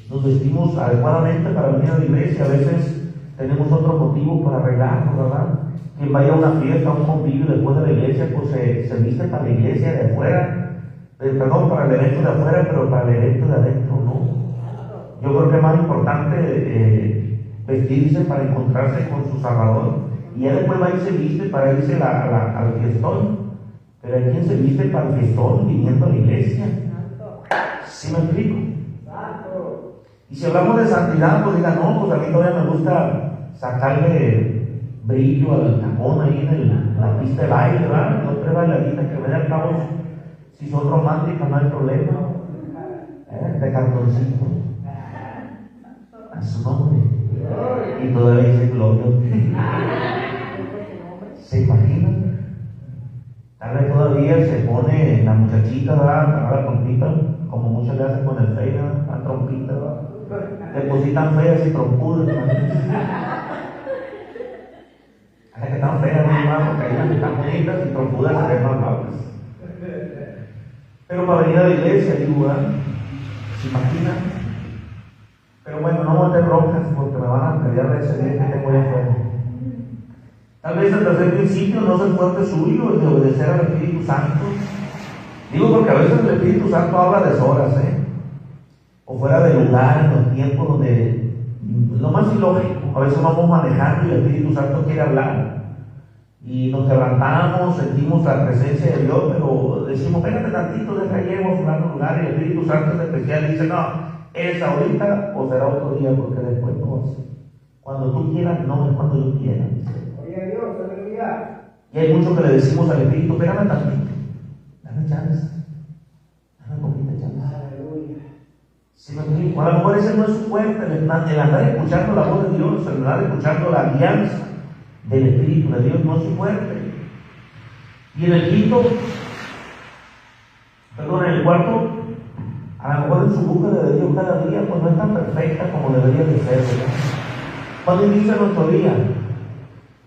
nos vestimos adecuadamente para venir a la iglesia, a veces tenemos otro motivo para arreglarnos, ¿verdad? Quien vaya a una fiesta, a un convivio después de la iglesia, pues se viste para la iglesia de afuera, perdón, para el evento de afuera, pero para el evento de adentro no. Yo creo que es más importante vestirse para encontrarse con su Salvador, y él después va y se viste para irse al fiestón. Pero hay quien se viste para el fiestón viniendo a la iglesia. ¿Sí me explico? Y si hablamos de santidad, pues diga, no, pues a mí todavía me gusta sacarle brillo al cajón ahí en la pista de baile, ¿verdad? No tres bailaditas que me al cabo, si son románticas no hay problema. De cartoncito. A su nombre. Y todavía dice gloria. ¿Se imaginan? Tal vez todavía se pone la muchachita, ¿verdad? A la trompita, como muchos le hacen con el fey, la trompita, ¿verdad? Depositan feas y trompudas, ¿no? Hay que están feas, no más, porque hay están bonitas y trompudas se ven más guapas. Pero para venir a la iglesia, digo, ¿se imaginan? Pero bueno, no monten broncas porque me van a pelear de ese día que tengo allá afuera. Tal vez el tercer principio no es el fuerte suyo, el de obedecer al Espíritu Santo. Digo porque a veces el Espíritu Santo habla de horas, o fuera de lugar, en los tiempos donde lo más ilógico, a veces vamos manejando y el Espíritu Santo quiere hablar. Y nos quebrantamos, sentimos la presencia de Dios, pero decimos, espérate tantito, deja llego a fulano lugar, y el Espíritu Santo es especial y dice, no, es ahorita o será otro día, porque después no es. Cuando tú quieras, no es cuando yo quiera. Oye Dios, aleluya. Y hay mucho que le decimos al Espíritu, espérame tantito, dame chance, dame poquita chance. Aleluya. ¿Sí me explico? A lo mejor ese no es su fuerte, el andar escuchando la voz de Dios, el andar escuchando la alianza del Espíritu de Dios no es su fuerte. Y en el quinto, en el cuarto, a lo mejor en su búsqueda de Dios cada día, pues no es tan perfecta como debería de ser, ¿verdad? ¿Cuándo inicia nuestro día?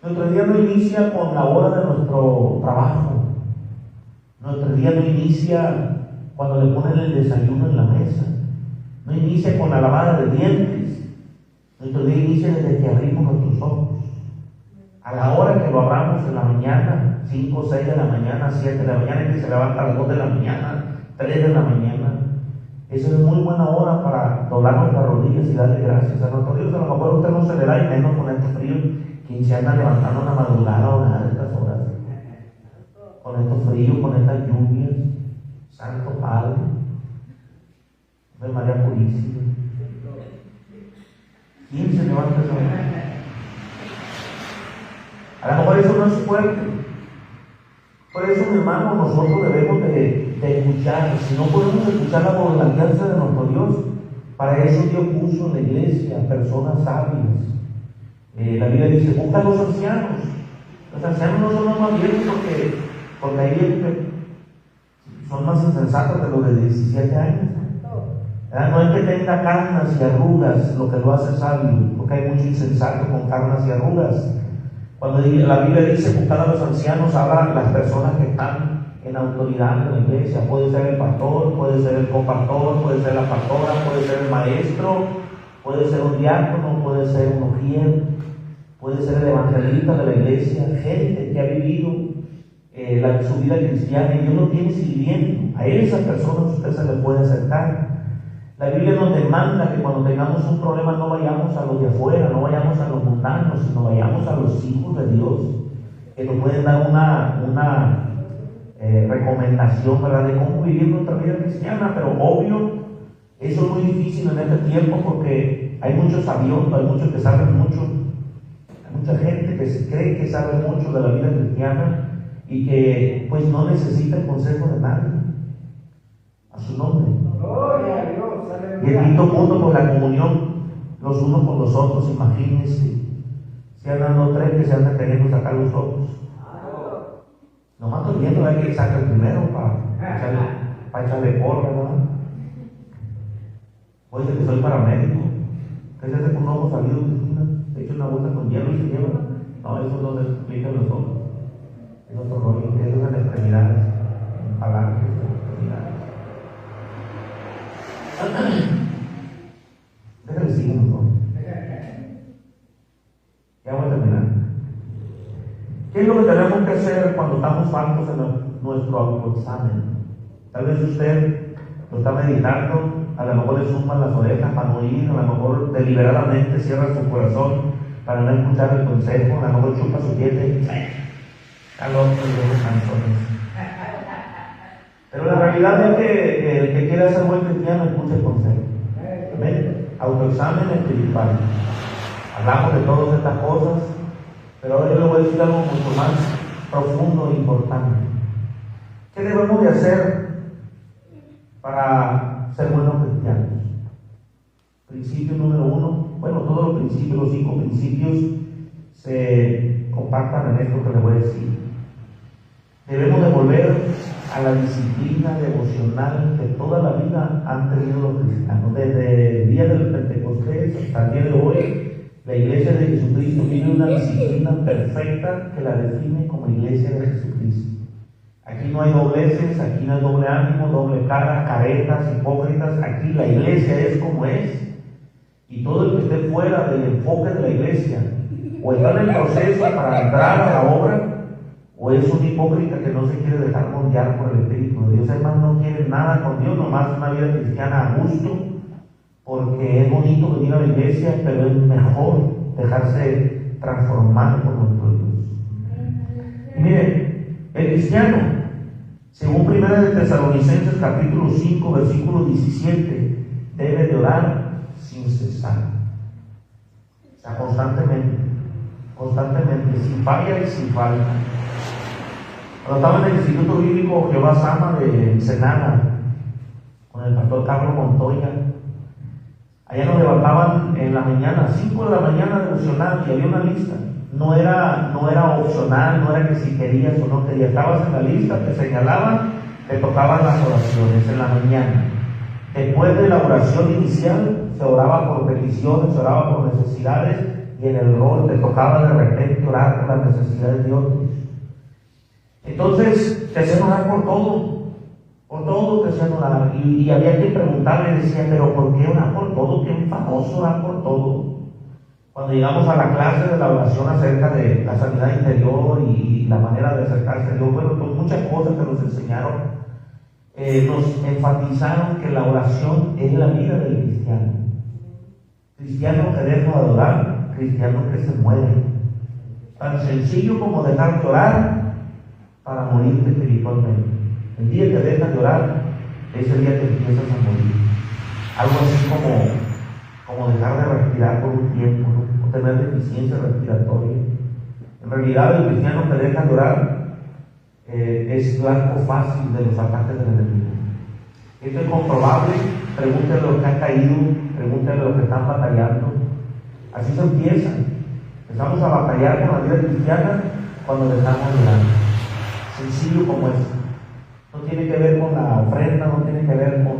Nuestro día no inicia con la hora de nuestro trabajo. Nuestro día no inicia cuando le ponen el desayuno en la mesa. No inicia con la lavada de dientes. Nuestro día inicia desde que abrimos nuestros ojos. A la hora que lo abramos en la mañana, 5, 6 de la mañana, 7 de la mañana, y que se levanta a las 2 de la mañana, 3 de la mañana. Esa es muy buena hora para doblar nuestras rodillas y darle gracias a nuestro Dios. A lo mejor usted no se le da, y menos con este frío, quien se anda levantando una madrugada o nada de estas horas. Con estos fríos, con estas lluvias, Santo Padre, de María Purísima. ¿Quién se levanta esa hora? A lo mejor eso no es fuerte. Por eso, mi hermano, nosotros debemos de escuchar. Si no podemos escuchar la alianza de nuestro Dios, para eso Dios puso en la iglesia personas sabias. La Biblia dice, busca a los ancianos. Los ancianos no son los más viejos porque hay que son más insensatos que los de 17 años. No es que tenga carnas y arrugas lo que lo hace sabio, porque hay mucho insensato con carnas y arrugas. Cuando la Biblia dice buscar a los ancianos, habla de las personas que están en autoridad en la iglesia. Puede ser el pastor, puede ser el copastor, puede ser la pastora, puede ser el maestro, puede ser un diácono, puede ser un ujier, puede ser el evangelista de la iglesia, gente que ha vivido su vida cristiana y Dios lo tiene sirviendo. A esas personas usted se le puede acercar. La Biblia nos demanda que cuando tengamos un problema no vayamos a los de afuera, no vayamos a los mundanos, sino vayamos a los hijos de Dios, que nos pueden dar una recomendación, ¿verdad?, de cómo vivir nuestra vida cristiana. Pero obvio, eso es muy difícil en este tiempo porque hay muchos sabiondos, hay muchos que saben mucho, hay mucha gente que se cree que sabe mucho de la vida cristiana y que pues no necesita el consejo de nadie. A su nombre. Gloria a Dios. Y el quinto punto, pues la comunión los unos con los otros. Imagínense, si andan los tres que se andan queriendo sacar los ojos. Nomás estoy viendo a que saca el primero para echarle porra, ¿verdad? Oye, que soy paramédico. ¿Qué se hace con un ojo salido de esquina? Se echa una bolsa con hielo y se lleva. No, eso no se explica en los ojos. Es otro rollo, que eso es en extremidades, en falanges, en extremidades. Déjale seguir un poco. Ya voy a terminar. ¿Qué es lo que tenemos que hacer cuando estamos faltos en nuestro autoexamen? Tal vez usted lo está meditando, a lo mejor le suman las orejas para no oír, a lo mejor deliberadamente cierra su corazón para no escuchar el consejo, a lo mejor chupa su diente y está loco y los canzones. Pero la realidad es que el que quiera ser buen cristiano escucha el consejo. Amén. autoexamen espiritual. Hablamos de todas estas cosas, pero ahora yo le voy a decir algo mucho más profundo e importante. ¿Qué debemos de hacer para ser buenos cristianos? Principio número 1, bueno, todos los principios, los 5 principios se compactan en esto que les voy a decir. Debemos de volver a la disciplina devocional que toda la vida han tenido los cristianos. Desde el día del Pentecostés hasta el día de hoy, la Iglesia de Jesucristo tiene una disciplina perfecta que la define como Iglesia de Jesucristo. Aquí no hay dobleces, aquí no hay doble ánimo, doble cara, caretas, hipócritas. Aquí la Iglesia es como es. Y todo el que esté fuera del enfoque de la Iglesia, o está en el proceso para entrar a la obra, o es un hipócrita que no se quiere dejar moldear por el Espíritu de Dios. Además, no quiere nada con Dios, nomás una vida cristiana a gusto, porque es bonito venir a la iglesia, pero es mejor dejarse transformar por nuestro Dios. Y miren, el cristiano, según 1 de Tesalonicenses capítulo 5, versículo 17, debe de orar sin cesar. O sea, constantemente, sin falla y sin falta. Cuando estaba en el Instituto Bíblico Jehová Sama de Ensenada, con el pastor Carlos Montoya, allá nos levantaban en la mañana, 5 de la mañana devocional, y había una lista. No era opcional, no era que si querías o no querías, estabas en la lista, te señalaban, te tocaban las oraciones en la mañana. Después de la oración inicial, se oraba por peticiones, se oraba por necesidades, y en el rol te tocaba de repente orar por las necesidades de otros. Entonces, te hacían orar por todo te hacían orar. Y había que preguntarle, decía, pero ¿por qué orar por todo? Qué famoso orar por todo. Cuando llegamos a la clase de la oración acerca de la sanidad interior y la manera de acercarse a Dios, bueno, pues muchas cosas que nos enseñaron, nos enfatizaron que la oración es la vida del cristiano. Cristiano que deja de orar, cristiano que se muere. Tan sencillo como dejar de orar para morirte espiritualmente. El día que dejas de orar es el día que empiezas a morir. Algo así como dejar de respirar por un tiempo, ¿no? O tener deficiencia respiratoria. En realidad, el cristiano que deja de orar es blanco fácil de los ataques del enemigo. Esto es comprobable. Pregúntenle a los que han caído, pregúntenle a los que están batallando. Así se empieza. Empezamos a batallar con la vida cristiana cuando dejamos de orar. Sencillo como es. No tiene que ver con la ofrenda, no tiene que ver con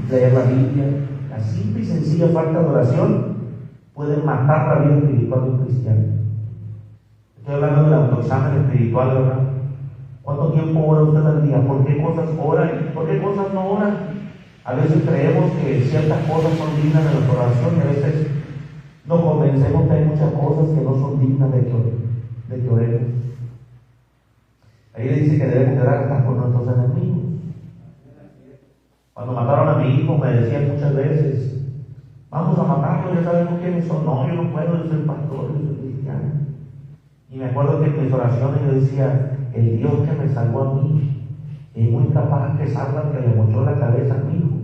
leer la Biblia. La simple y sencilla falta de oración puede matar la vida espiritual de un cristiano. Estoy hablando del autoexamen espiritual, ¿verdad? ¿Cuánto tiempo ora usted al día? ¿Por qué cosas ora y por qué cosas no ora? A veces creemos que ciertas cosas son dignas de nuestra oración y a veces nos convencemos que hay muchas cosas que no son dignas de que oremos. Ahí le dice que debemos orar hasta por nuestros enemigos. Cuando mataron a mi hijo me decían muchas veces, vamos a matarlo, ya sabemos quiénes son. No, yo no puedo, yo soy pastor, yo soy cristiano. Y me acuerdo que en mis oraciones yo decía, el Dios que me salvó a mí es muy capaz que salva al que le mochó la cabeza a mi hijo.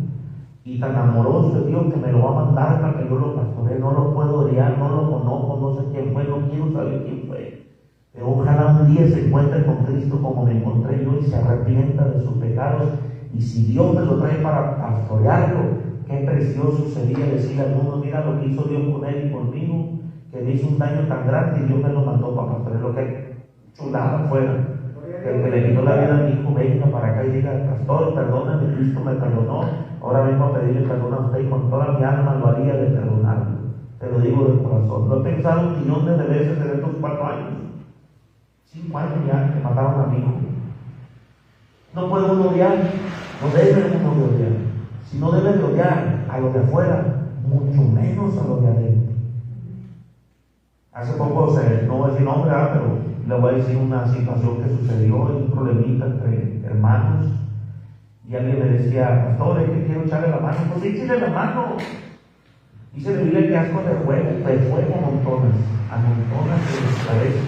Y tan amoroso es Dios que me lo va a mandar para que yo lo pastoree. No lo puedo odiar, no lo conozco, no sé quién fue, no quiero saber quién fue. Pero ojalá un día se encuentre con Cristo como me encontré yo y se arrepienta de sus pecados. Y si Dios me lo trae para pastorearlo, qué precioso sería decirle al mundo, mira lo que hizo Dios con él y conmigo, que me hizo un daño tan grande y Dios me lo mandó para pastorearlo. Que chulada fuera. Que el que le quitó la vida a mi hijo venga para acá y diga, pastor, perdóname, Cristo me perdonó, ahora vengo a pedirle perdón a usted y con toda mi alma lo haría de perdonarlo. Te lo digo de corazón. Lo he pensado millones de veces en estos 4 años. 5 años ya que mataron a mi hijo. No puede uno odiar, no debe uno de odiar. Si no debe de odiar a los de afuera, mucho menos a los de adentro. Hace poco, no voy a decir nombre, pero le voy a decir una situación que sucedió, un problemita entre hermanos. Y alguien me decía, pastor, es que quiero echarle la mano. Pues échale la mano. Dice la Biblia que asco de fuego amontonas de su cabeza.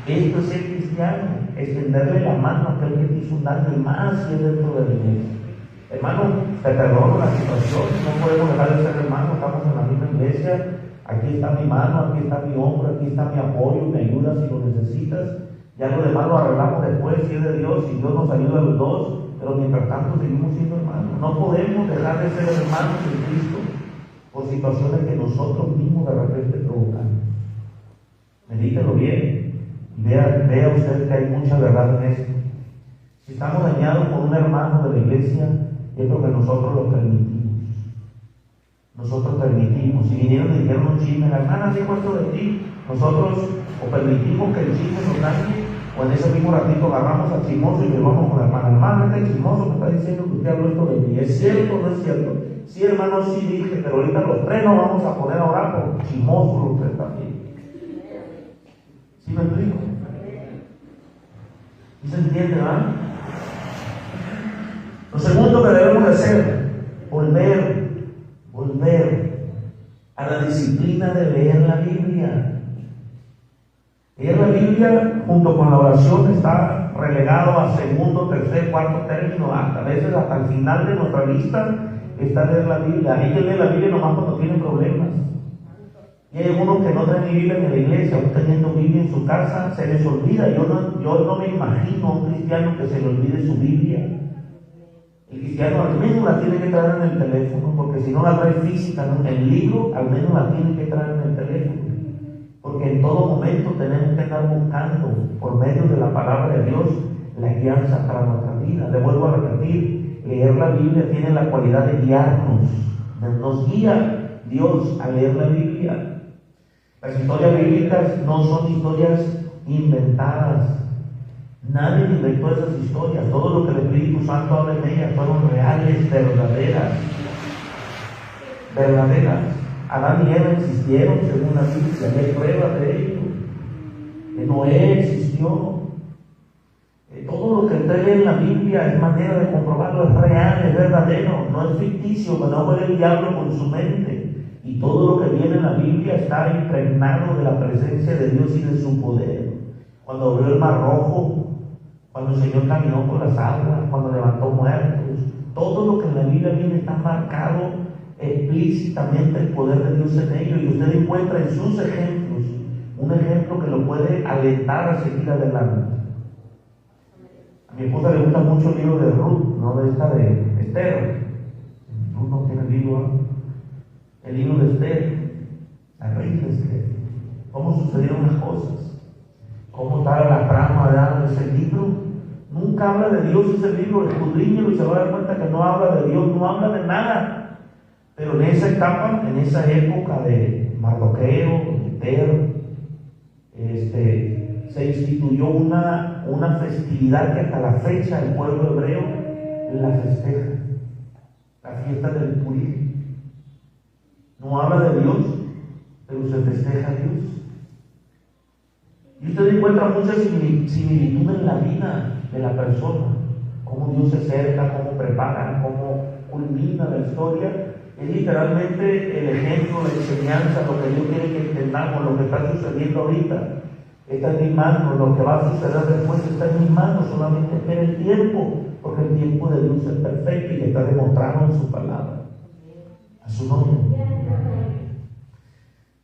Esto es ser cristiano, extenderle la mano a aquel que te hizo un daño, y más si es dentro de la iglesia. Hermano, te perdono la situación, no podemos dejar de ser hermanos, estamos en la misma iglesia, iglesia, aquí está mi mano, aquí está mi hombro, aquí está mi apoyo, me ayuda si lo necesitas. Ya lo demás lo arreglamos después, si es de Dios, si Dios nos ayuda a los dos, pero mientras tanto seguimos siendo hermanos. No podemos dejar de ser hermanos en Cristo por situaciones que nosotros mismos de repente provocamos. Medítelo bien, vea usted que hay mucha verdad en esto. Si estamos dañados por un hermano de la iglesia, es porque nosotros lo permitimos. Nosotros permitimos. Si vinieron y dijeron un chisme, la hermana dijo esto de ti, nosotros o permitimos que el chisme nos dañe, o en ese mismo ratito agarramos al chismoso y le vamos con la hermana. Hermana, este chismoso me está diciendo que usted habló esto de mí. ¿Es cierto o no es cierto? Sí, hermano, sí dije, pero ahorita los tres nos vamos a poner a orar por chismosos los tres también. ¿Sí me explico? ¿Y se entiende, verdad? Lo segundo que debemos de hacer, volver a la disciplina de leer la Biblia. Leer la Biblia junto con la oración está relegado a segundo, tercer, cuarto término, a veces hasta el final de nuestra lista está leer la Biblia. Hay que leer la Biblia nomás cuando tienen problemas. Y hay algunos que no traen Biblia en la iglesia, aún teniendo Biblia en su casa, se les olvida. Yo no me imagino a un cristiano que se le olvide su Biblia. El cristiano al menos la tiene que traer en el teléfono, porque si no la trae física en el libro, al menos la tiene que traer en el teléfono. Porque en todo momento tenemos que estar buscando, por medio de la palabra de Dios, la guianza para nuestra vida. Le vuelvo a repetir, leer la Biblia tiene la cualidad de guiarnos. Nos guía Dios a leer la Biblia. Las historias bíblicas no son historias inventadas. Nadie inventó esas historias. Todo lo que el Espíritu Santo habla en ellas fueron reales, verdaderas. Adán y Eva existieron según la Biblia, y hay pruebas de ello. Noé existió. Todo lo que usted lee en la Biblia es manera de comprobarlo, es real, es verdadero, no es ficticio, no fue el diablo con su mente. Y todo lo que viene en la Biblia está impregnado de la presencia de Dios y de su poder. Cuando abrió el mar rojo, cuando el Señor caminó por las aguas, cuando levantó muertos, todo lo que en la Biblia viene está marcado explícitamente el poder de Dios en ello, y usted encuentra en sus ejemplos un ejemplo que lo puede alentar a seguir adelante. A mi esposa le gusta mucho el libro de Ruth, no de esta de Esther. Ruth no tiene el libro, ¿no? El libro de Esther, la reina de Esther. Cómo sucedieron las cosas, cómo estaba la trama de ese libro. Nunca habla de Dios ese libro, escudriñelo y se va a dar cuenta que no habla de Dios, no habla de nada. Pero en esa etapa, en esa época de Mardoqueo, de Esther, se instituyó una festividad que hasta la fecha el pueblo hebreo la festeja, la fiesta del Purim. No habla de Dios, pero se festeja a Dios. Y usted encuentra mucha similitud en la vida de la persona, cómo Dios se acerca, cómo prepara, cómo culmina la historia. Es literalmente el ejemplo, la enseñanza, lo que Dios quiere que entendamos, lo que está sucediendo ahorita. Está en mis manos, lo que va a suceder después está en mis manos, solamente espera el tiempo, porque el tiempo de Dios es perfecto y está demostrado en su palabra. A su nombre.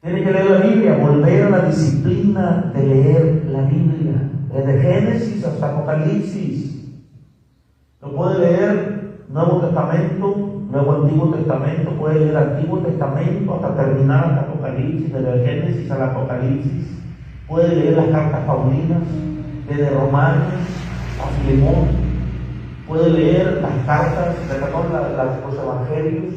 Tiene que leer la Biblia, volver a la disciplina de leer la Biblia, desde Génesis hasta Apocalipsis. Lo puede leer Nuevo Testamento, Nuevo Antiguo Testamento, puede leer Antiguo Testamento hasta terminar hasta Apocalipsis, desde el Génesis al Apocalipsis. Puede leer las cartas paulinas, desde Romanos a Filemón. Puede leer las cartas, los evangelios.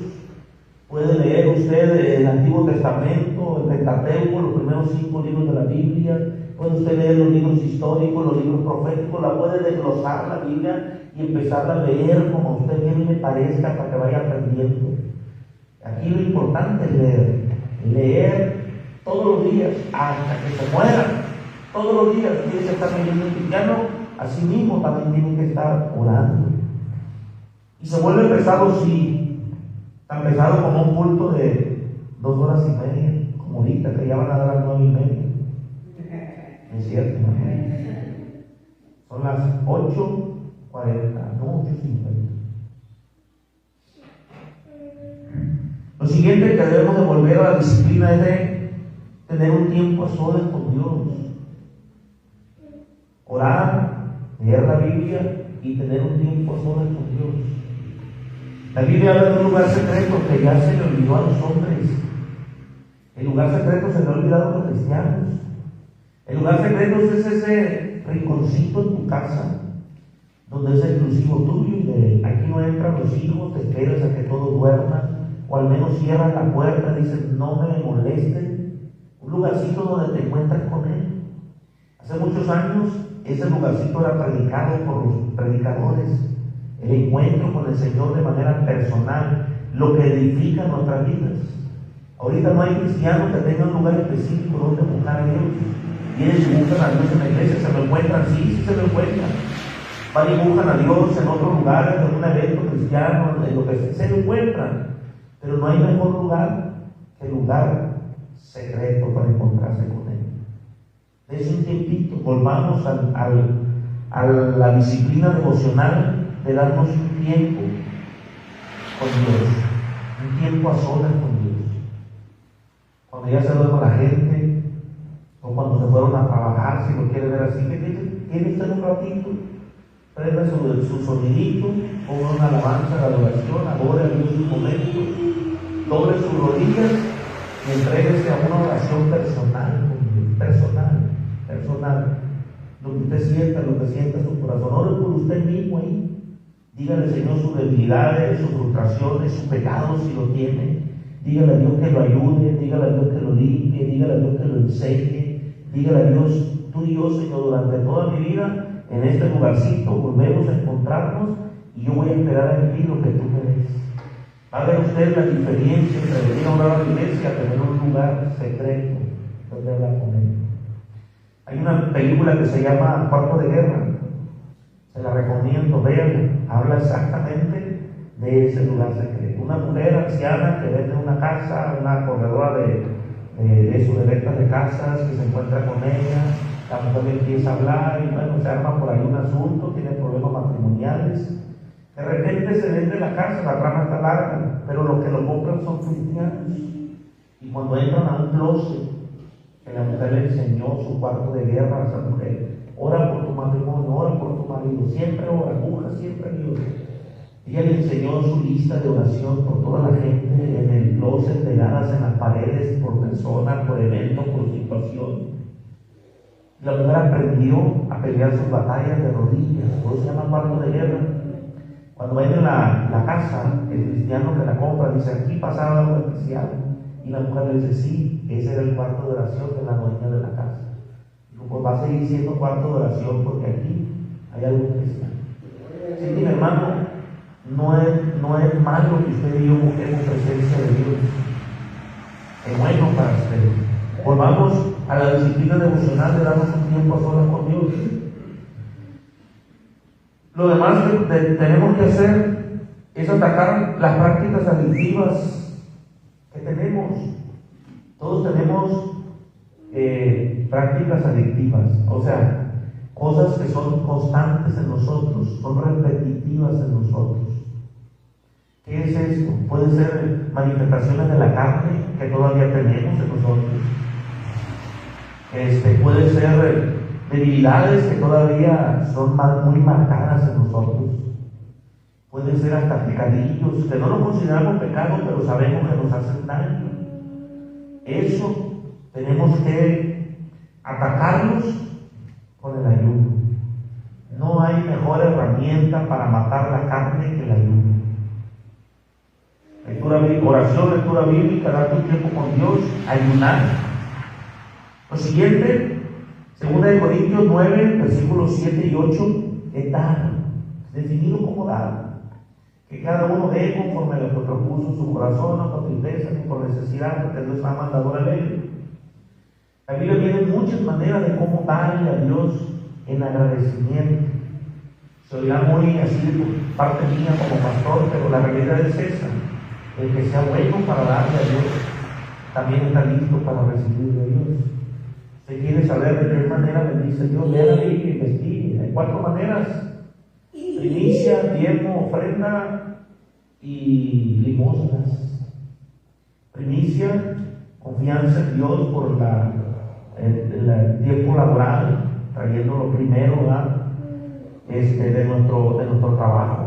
Puede leer usted el Antiguo Testamento, el Pentateuco, los primeros 5 libros de la Biblia. Puede usted leer los libros históricos, los libros proféticos. La puede desglosar la Biblia y empezar a leer como a usted bien le parezca para que vaya aprendiendo. Aquí lo importante es leer todos los días hasta que se muera. Todos los días tiene que estar leyendo. El cristiano así mismo también tiene que estar orando. Y se vuelve pesado, sí. Tan pesado como un culto de 2 horas y media, como ahorita que ya van a dar a las 9:30. Es cierto, ¿no? Son las 8:40, no 8:50. Lo siguiente siguiente que debemos de volver a la disciplina es de tener un tiempo a solas con Dios. Orar, leer la Biblia y tener un tiempo a solas con Dios. La Biblia habla de un lugar secreto que ya se le olvidó a los hombres. El lugar secreto se le ha olvidado a los cristianos. El lugar secreto es ese rinconcito en tu casa, donde es exclusivo tuyo y de él. Aquí no entran los hijos, te esperas a que todos duerman, o al menos cierran la puerta, dicen no me molesten. Un lugarcito donde te encuentras con él. Hace muchos años ese lugarcito era predicado por los predicadores. El encuentro con el Señor de manera personal, lo que edifica nuestras vidas. Ahorita no hay cristianos que tengan un lugar específico donde buscar a Dios. Vienen y buscan a Dios en la iglesia, se lo encuentran, sí se lo encuentran. Van y buscan a Dios en otros lugares, en un evento cristiano, en lo que se lo encuentran. Pero no hay mejor lugar que el lugar secreto para encontrarse con Él. Es un tiempito, volvamos a la disciplina devocional de darnos un tiempo con Dios, un tiempo a solas con Dios. Cuando ya se duerme la gente, o cuando se fueron a trabajar, si lo quiere ver así, tiene usted un ratito, prenda su sonidito, ponga una alabanza de adoración, adore a Dios un momento, doble sus rodillas y entréguese a una oración personal, personal. Lo que usted sienta, lo que sienta su corazón. Ore por usted mismo ahí. Dígale al Señor sus debilidades, sus frustraciones, sus pecados si lo tiene. Dígale a Dios que lo ayude, dígale a Dios que lo limpie, dígale a Dios que lo enseñe. Dígale a Dios, tú y yo, Señor, durante toda mi vida, en este lugarcito, volvemos a encontrarnos y yo voy a esperar en ti lo que tú me des. Va a ver usted la diferencia entre venir a orar a la iglesia y tener un lugar secreto donde hablar con Él. Hay una película que se llama Cuarto de Guerra. Se la recomiendo, véanla. Habla exactamente de ese lugar secreto. Una mujer anciana que vende una casa, una corredora de ventas de casas, que se encuentra con ella. La mujer le empieza a hablar y bueno, se arma por ahí un asunto, tiene problemas matrimoniales. De repente se vende la casa, la trama está larga, pero los que lo compran son cristianos. Y cuando entran a un closet, que la mujer le enseñó su cuarto de guerra a esa mujer, ora por tu matrimonio, ora por tu marido, siempre ora, busca siempre a Dios. Ella le enseñó su lista de oración por toda la gente en el closet, pegadas en las paredes, por persona, por evento, por situación. La mujer aprendió a pelear sus batallas de rodillas, por eso se llama cuarto de guerra. Cuando venden la casa, el cristiano que la compra dice, aquí pasaba algo especial. Y la mujer le dice, sí, ese era el cuarto de oración de la dueña de la casa. Dijo, pues va a seguir siendo cuarto de oración porque aquí hay algo especial. Sí, mi hermano, no es malo que usted y yo busquemos presencia de Dios. Es bueno para ustedes. Volvamos a la disciplina devocional de darnos un tiempo a solas con Dios. Lo demás que tenemos que hacer es atacar las prácticas adictivas que tenemos. Todos tenemos prácticas adictivas, o sea, cosas que son constantes en nosotros, son repetitivas en nosotros. ¿Qué es esto? Puede ser manifestaciones de la carne que todavía tenemos en nosotros. Puede ser debilidades que todavía son muy marcadas en nosotros. Puede ser hasta pecadillos que no lo consideramos pecado, pero sabemos que nos hacen daño. Eso tenemos que atacarlos con el ayuno. No hay mejor herramienta para matar la carne que el ayuno. Oración, lectura bíblica, dar tu tiempo con Dios, ayunar. Lo siguiente, 2 Corintios 9, versículos 7 y 8, es dar, definido como dar. Que cada uno dé conforme a lo que propuso en su corazón, no por tristeza ni por necesidad, porque Dios ha mandado la ley. La Biblia tiene muchas maneras de cómo darle a Dios en agradecimiento. Se oirá muy así de parte mía como pastor, pero la realidad es esa. El que sea bueno para darle a Dios, también está listo para recibir de Dios. Usted quiere saber de qué manera bendice Dios, lea la Biblia y investigue. Hay 4 maneras: primicia, diezmo, ofrenda y limosnas. Primicia, confianza en Dios por el tiempo laboral, trayendo lo primero, ¿verdad? De nuestro trabajo.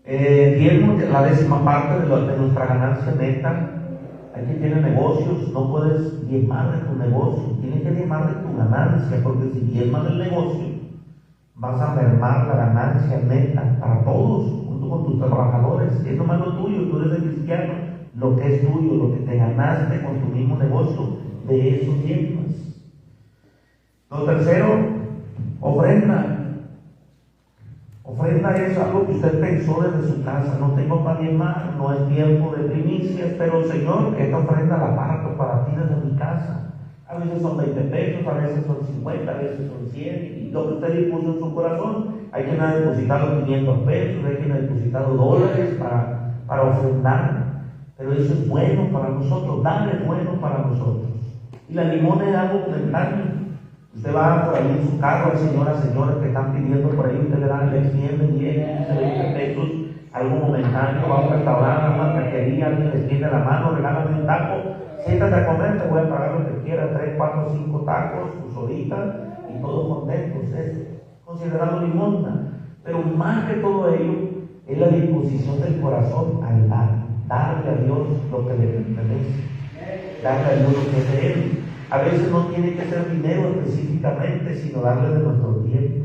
Diezmo, la 10ª parte de nuestra ganancia neta. Hay quien tiene negocios, no puedes diezmar de tu negocio, tienes que diezmar de tu ganancia, porque si diezmas del negocio, vas a mermar la ganancia neta para todos, junto con tus trabajadores. Es nomás lo tuyo, tú eres el cristiano, lo que es tuyo, lo que te ganaste con tu mismo negocio, de eso diezmas. Lo tercero, ofrenda. Ofrenda es algo que usted pensó desde su casa. No tengo para diezmar, no es tiempo de primicias, pero Señor, esta ofrenda la aparto para ti desde mi casa. A veces son 20 pesos, a veces son 50, a veces son 100, y lo que usted dispuso en su corazón. Hay quien ha depositado 500 pesos, hay quien ha depositado dólares para ofrendar. Pero eso es bueno para nosotros, dar es bueno para nosotros. Y la limosna es algo momentáneo. Usted va por ahí en su carro, hay señoras que están pidiendo por ahí, usted le dan, le extienden 10, 15, 20 pesos, algo momentáneo, va a un restaurante, a una taquería, alguien le extiende la mano, regálame un taco, siéntate a comer, te voy a pagar lo que quieras, 3, 4, 5 tacos, tus horitas, y todos contentos. Es considerado limosna. Pero más que todo ello, es la disposición del corazón al darle a Dios lo que le pertenece, darle a Dios lo que es de Él. A veces no tiene que ser dinero específicamente, sino darle de nuestro tiempo.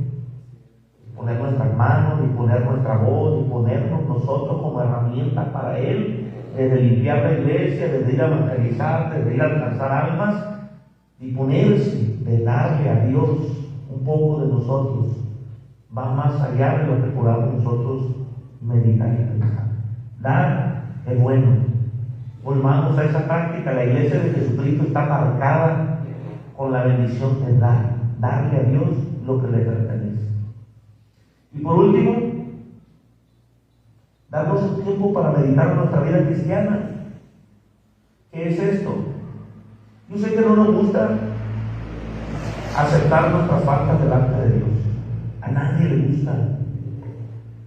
Poner nuestras manos, y poner nuestra voz, y ponernos nosotros como herramienta para Él, desde limpiar la iglesia, desde ir a evangelizar, desde ir a alcanzar almas, y ponerse de darle a Dios un poco de nosotros, va más allá de lo que podamos nosotros meditar y pensar. Dar es bueno. Volvamos a esa práctica. La iglesia de Jesucristo está marcada con la bendición de darle a Dios lo que le pertenece. Y por último, darnos un tiempo para meditar en nuestra vida cristiana. ¿Qué es esto? Yo sé que no nos gusta aceptar nuestras faltas delante de Dios. A nadie le gusta.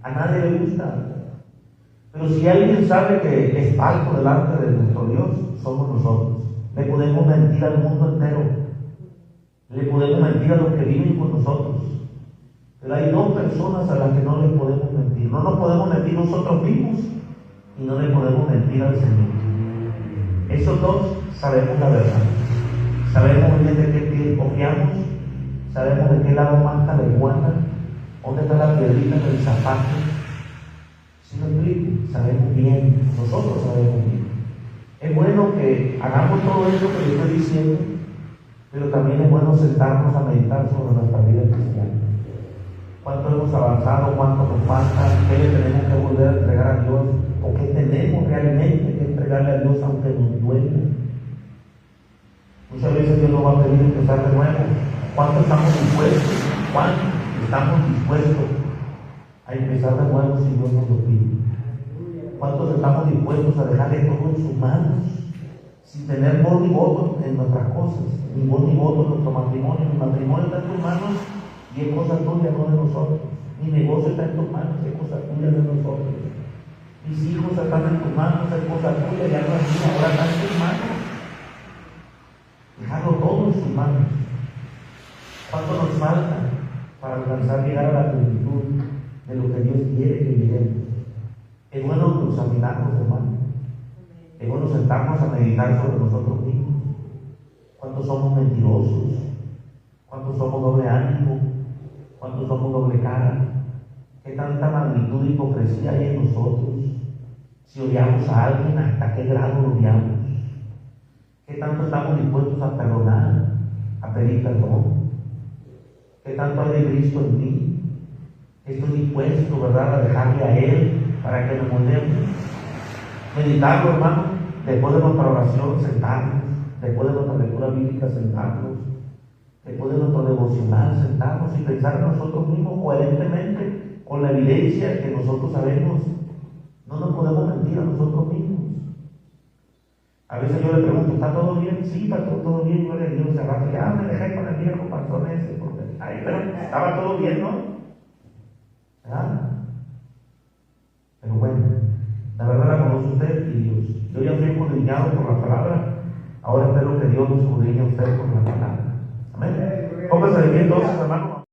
A nadie le gusta. Pero si alguien sabe que es falto delante de nuestro Dios, somos nosotros. Le podemos mentir al mundo entero. Le podemos mentir a los que viven con nosotros. Pero hay 2 personas a las que no les podemos mentir. No nos podemos mentir nosotros mismos y no le podemos mentir al Señor. Esos 2 sabemos la verdad. Sabemos bien de qué pie confiamos. Sabemos de qué lado marca la iguana. Dónde está la piedrita del zapato. ¿Sí me explico? Sabemos bien, nosotros sabemos bien. Es bueno que hagamos todo esto que le estoy diciendo, pero también es bueno sentarnos a meditar sobre nuestra vida cristiana. ¿Cuánto hemos avanzado? ¿Cuánto nos falta? ¿Qué le tenemos que volver a entregar a Dios? ¿O qué tenemos realmente que entregarle a Dios aunque nos duele? Muchas veces Dios nos va a pedir empezar de nuevo. ¿Cuánto estamos dispuestos? ¿Cuánto estamos dispuestos a empezar de nuevo si Dios nos lo pide? ¿Cuántos estamos dispuestos a dejarle todo en sus manos, sin tener voz ni voto en nuestras cosas, ni voz ni voto en nuestro matrimonio? Mi matrimonio está en tus manos y es cosa tuya, no de nosotros. Mi negocio está en tus manos y es cosa tuya, de nosotros. Mis hijos están en tus manos, es cosa tuya, ya no es mía, ahora están en tus manos. Dejarlo todo en sus manos. ¿Cuánto nos falta para alcanzar llegar a la plenitud de lo que Dios quiere que lleguemos? Es bueno examinarnos, hermano. Es bueno sentarnos a meditar sobre nosotros mismos. ¿Cuántos somos mentirosos? ¿Cuántos somos doble ánimo? ¿Cuántos somos doble cara? ¿Qué tanta magnitud de hipocresía hay en nosotros? Si odiamos a alguien, ¿hasta qué grado lo odiamos? ¿Qué tanto estamos dispuestos a perdonar, a pedir perdón? ¿Qué tanto hay de Cristo en mí? Estoy dispuesto, ¿verdad?, a dejarle a Él para que nos moldemos. Meditarlo, hermano, después de nuestra oración, sentarnos, después de nuestra lectura bíblica, sentarnos, después de nuestro devocional, sentarnos y pensar en nosotros mismos coherentemente con la evidencia que nosotros sabemos. No nos podemos mentir a nosotros mismos. A veces yo le pregunto, ¿está todo bien? Sí, está todo bien, gloria a Dios. Se rato, ya me dejé con el viejo pastor ese, porque, ay, pero estaba todo bien, ¿no? ¿Verdad? Pero bueno, la verdad la conoce usted y Dios. Yo ya fui escudriñado por la palabra. Ahora espero que Dios nos escudriñe a usted con la palabra. Amén. Póngase de pie entonces, hermano.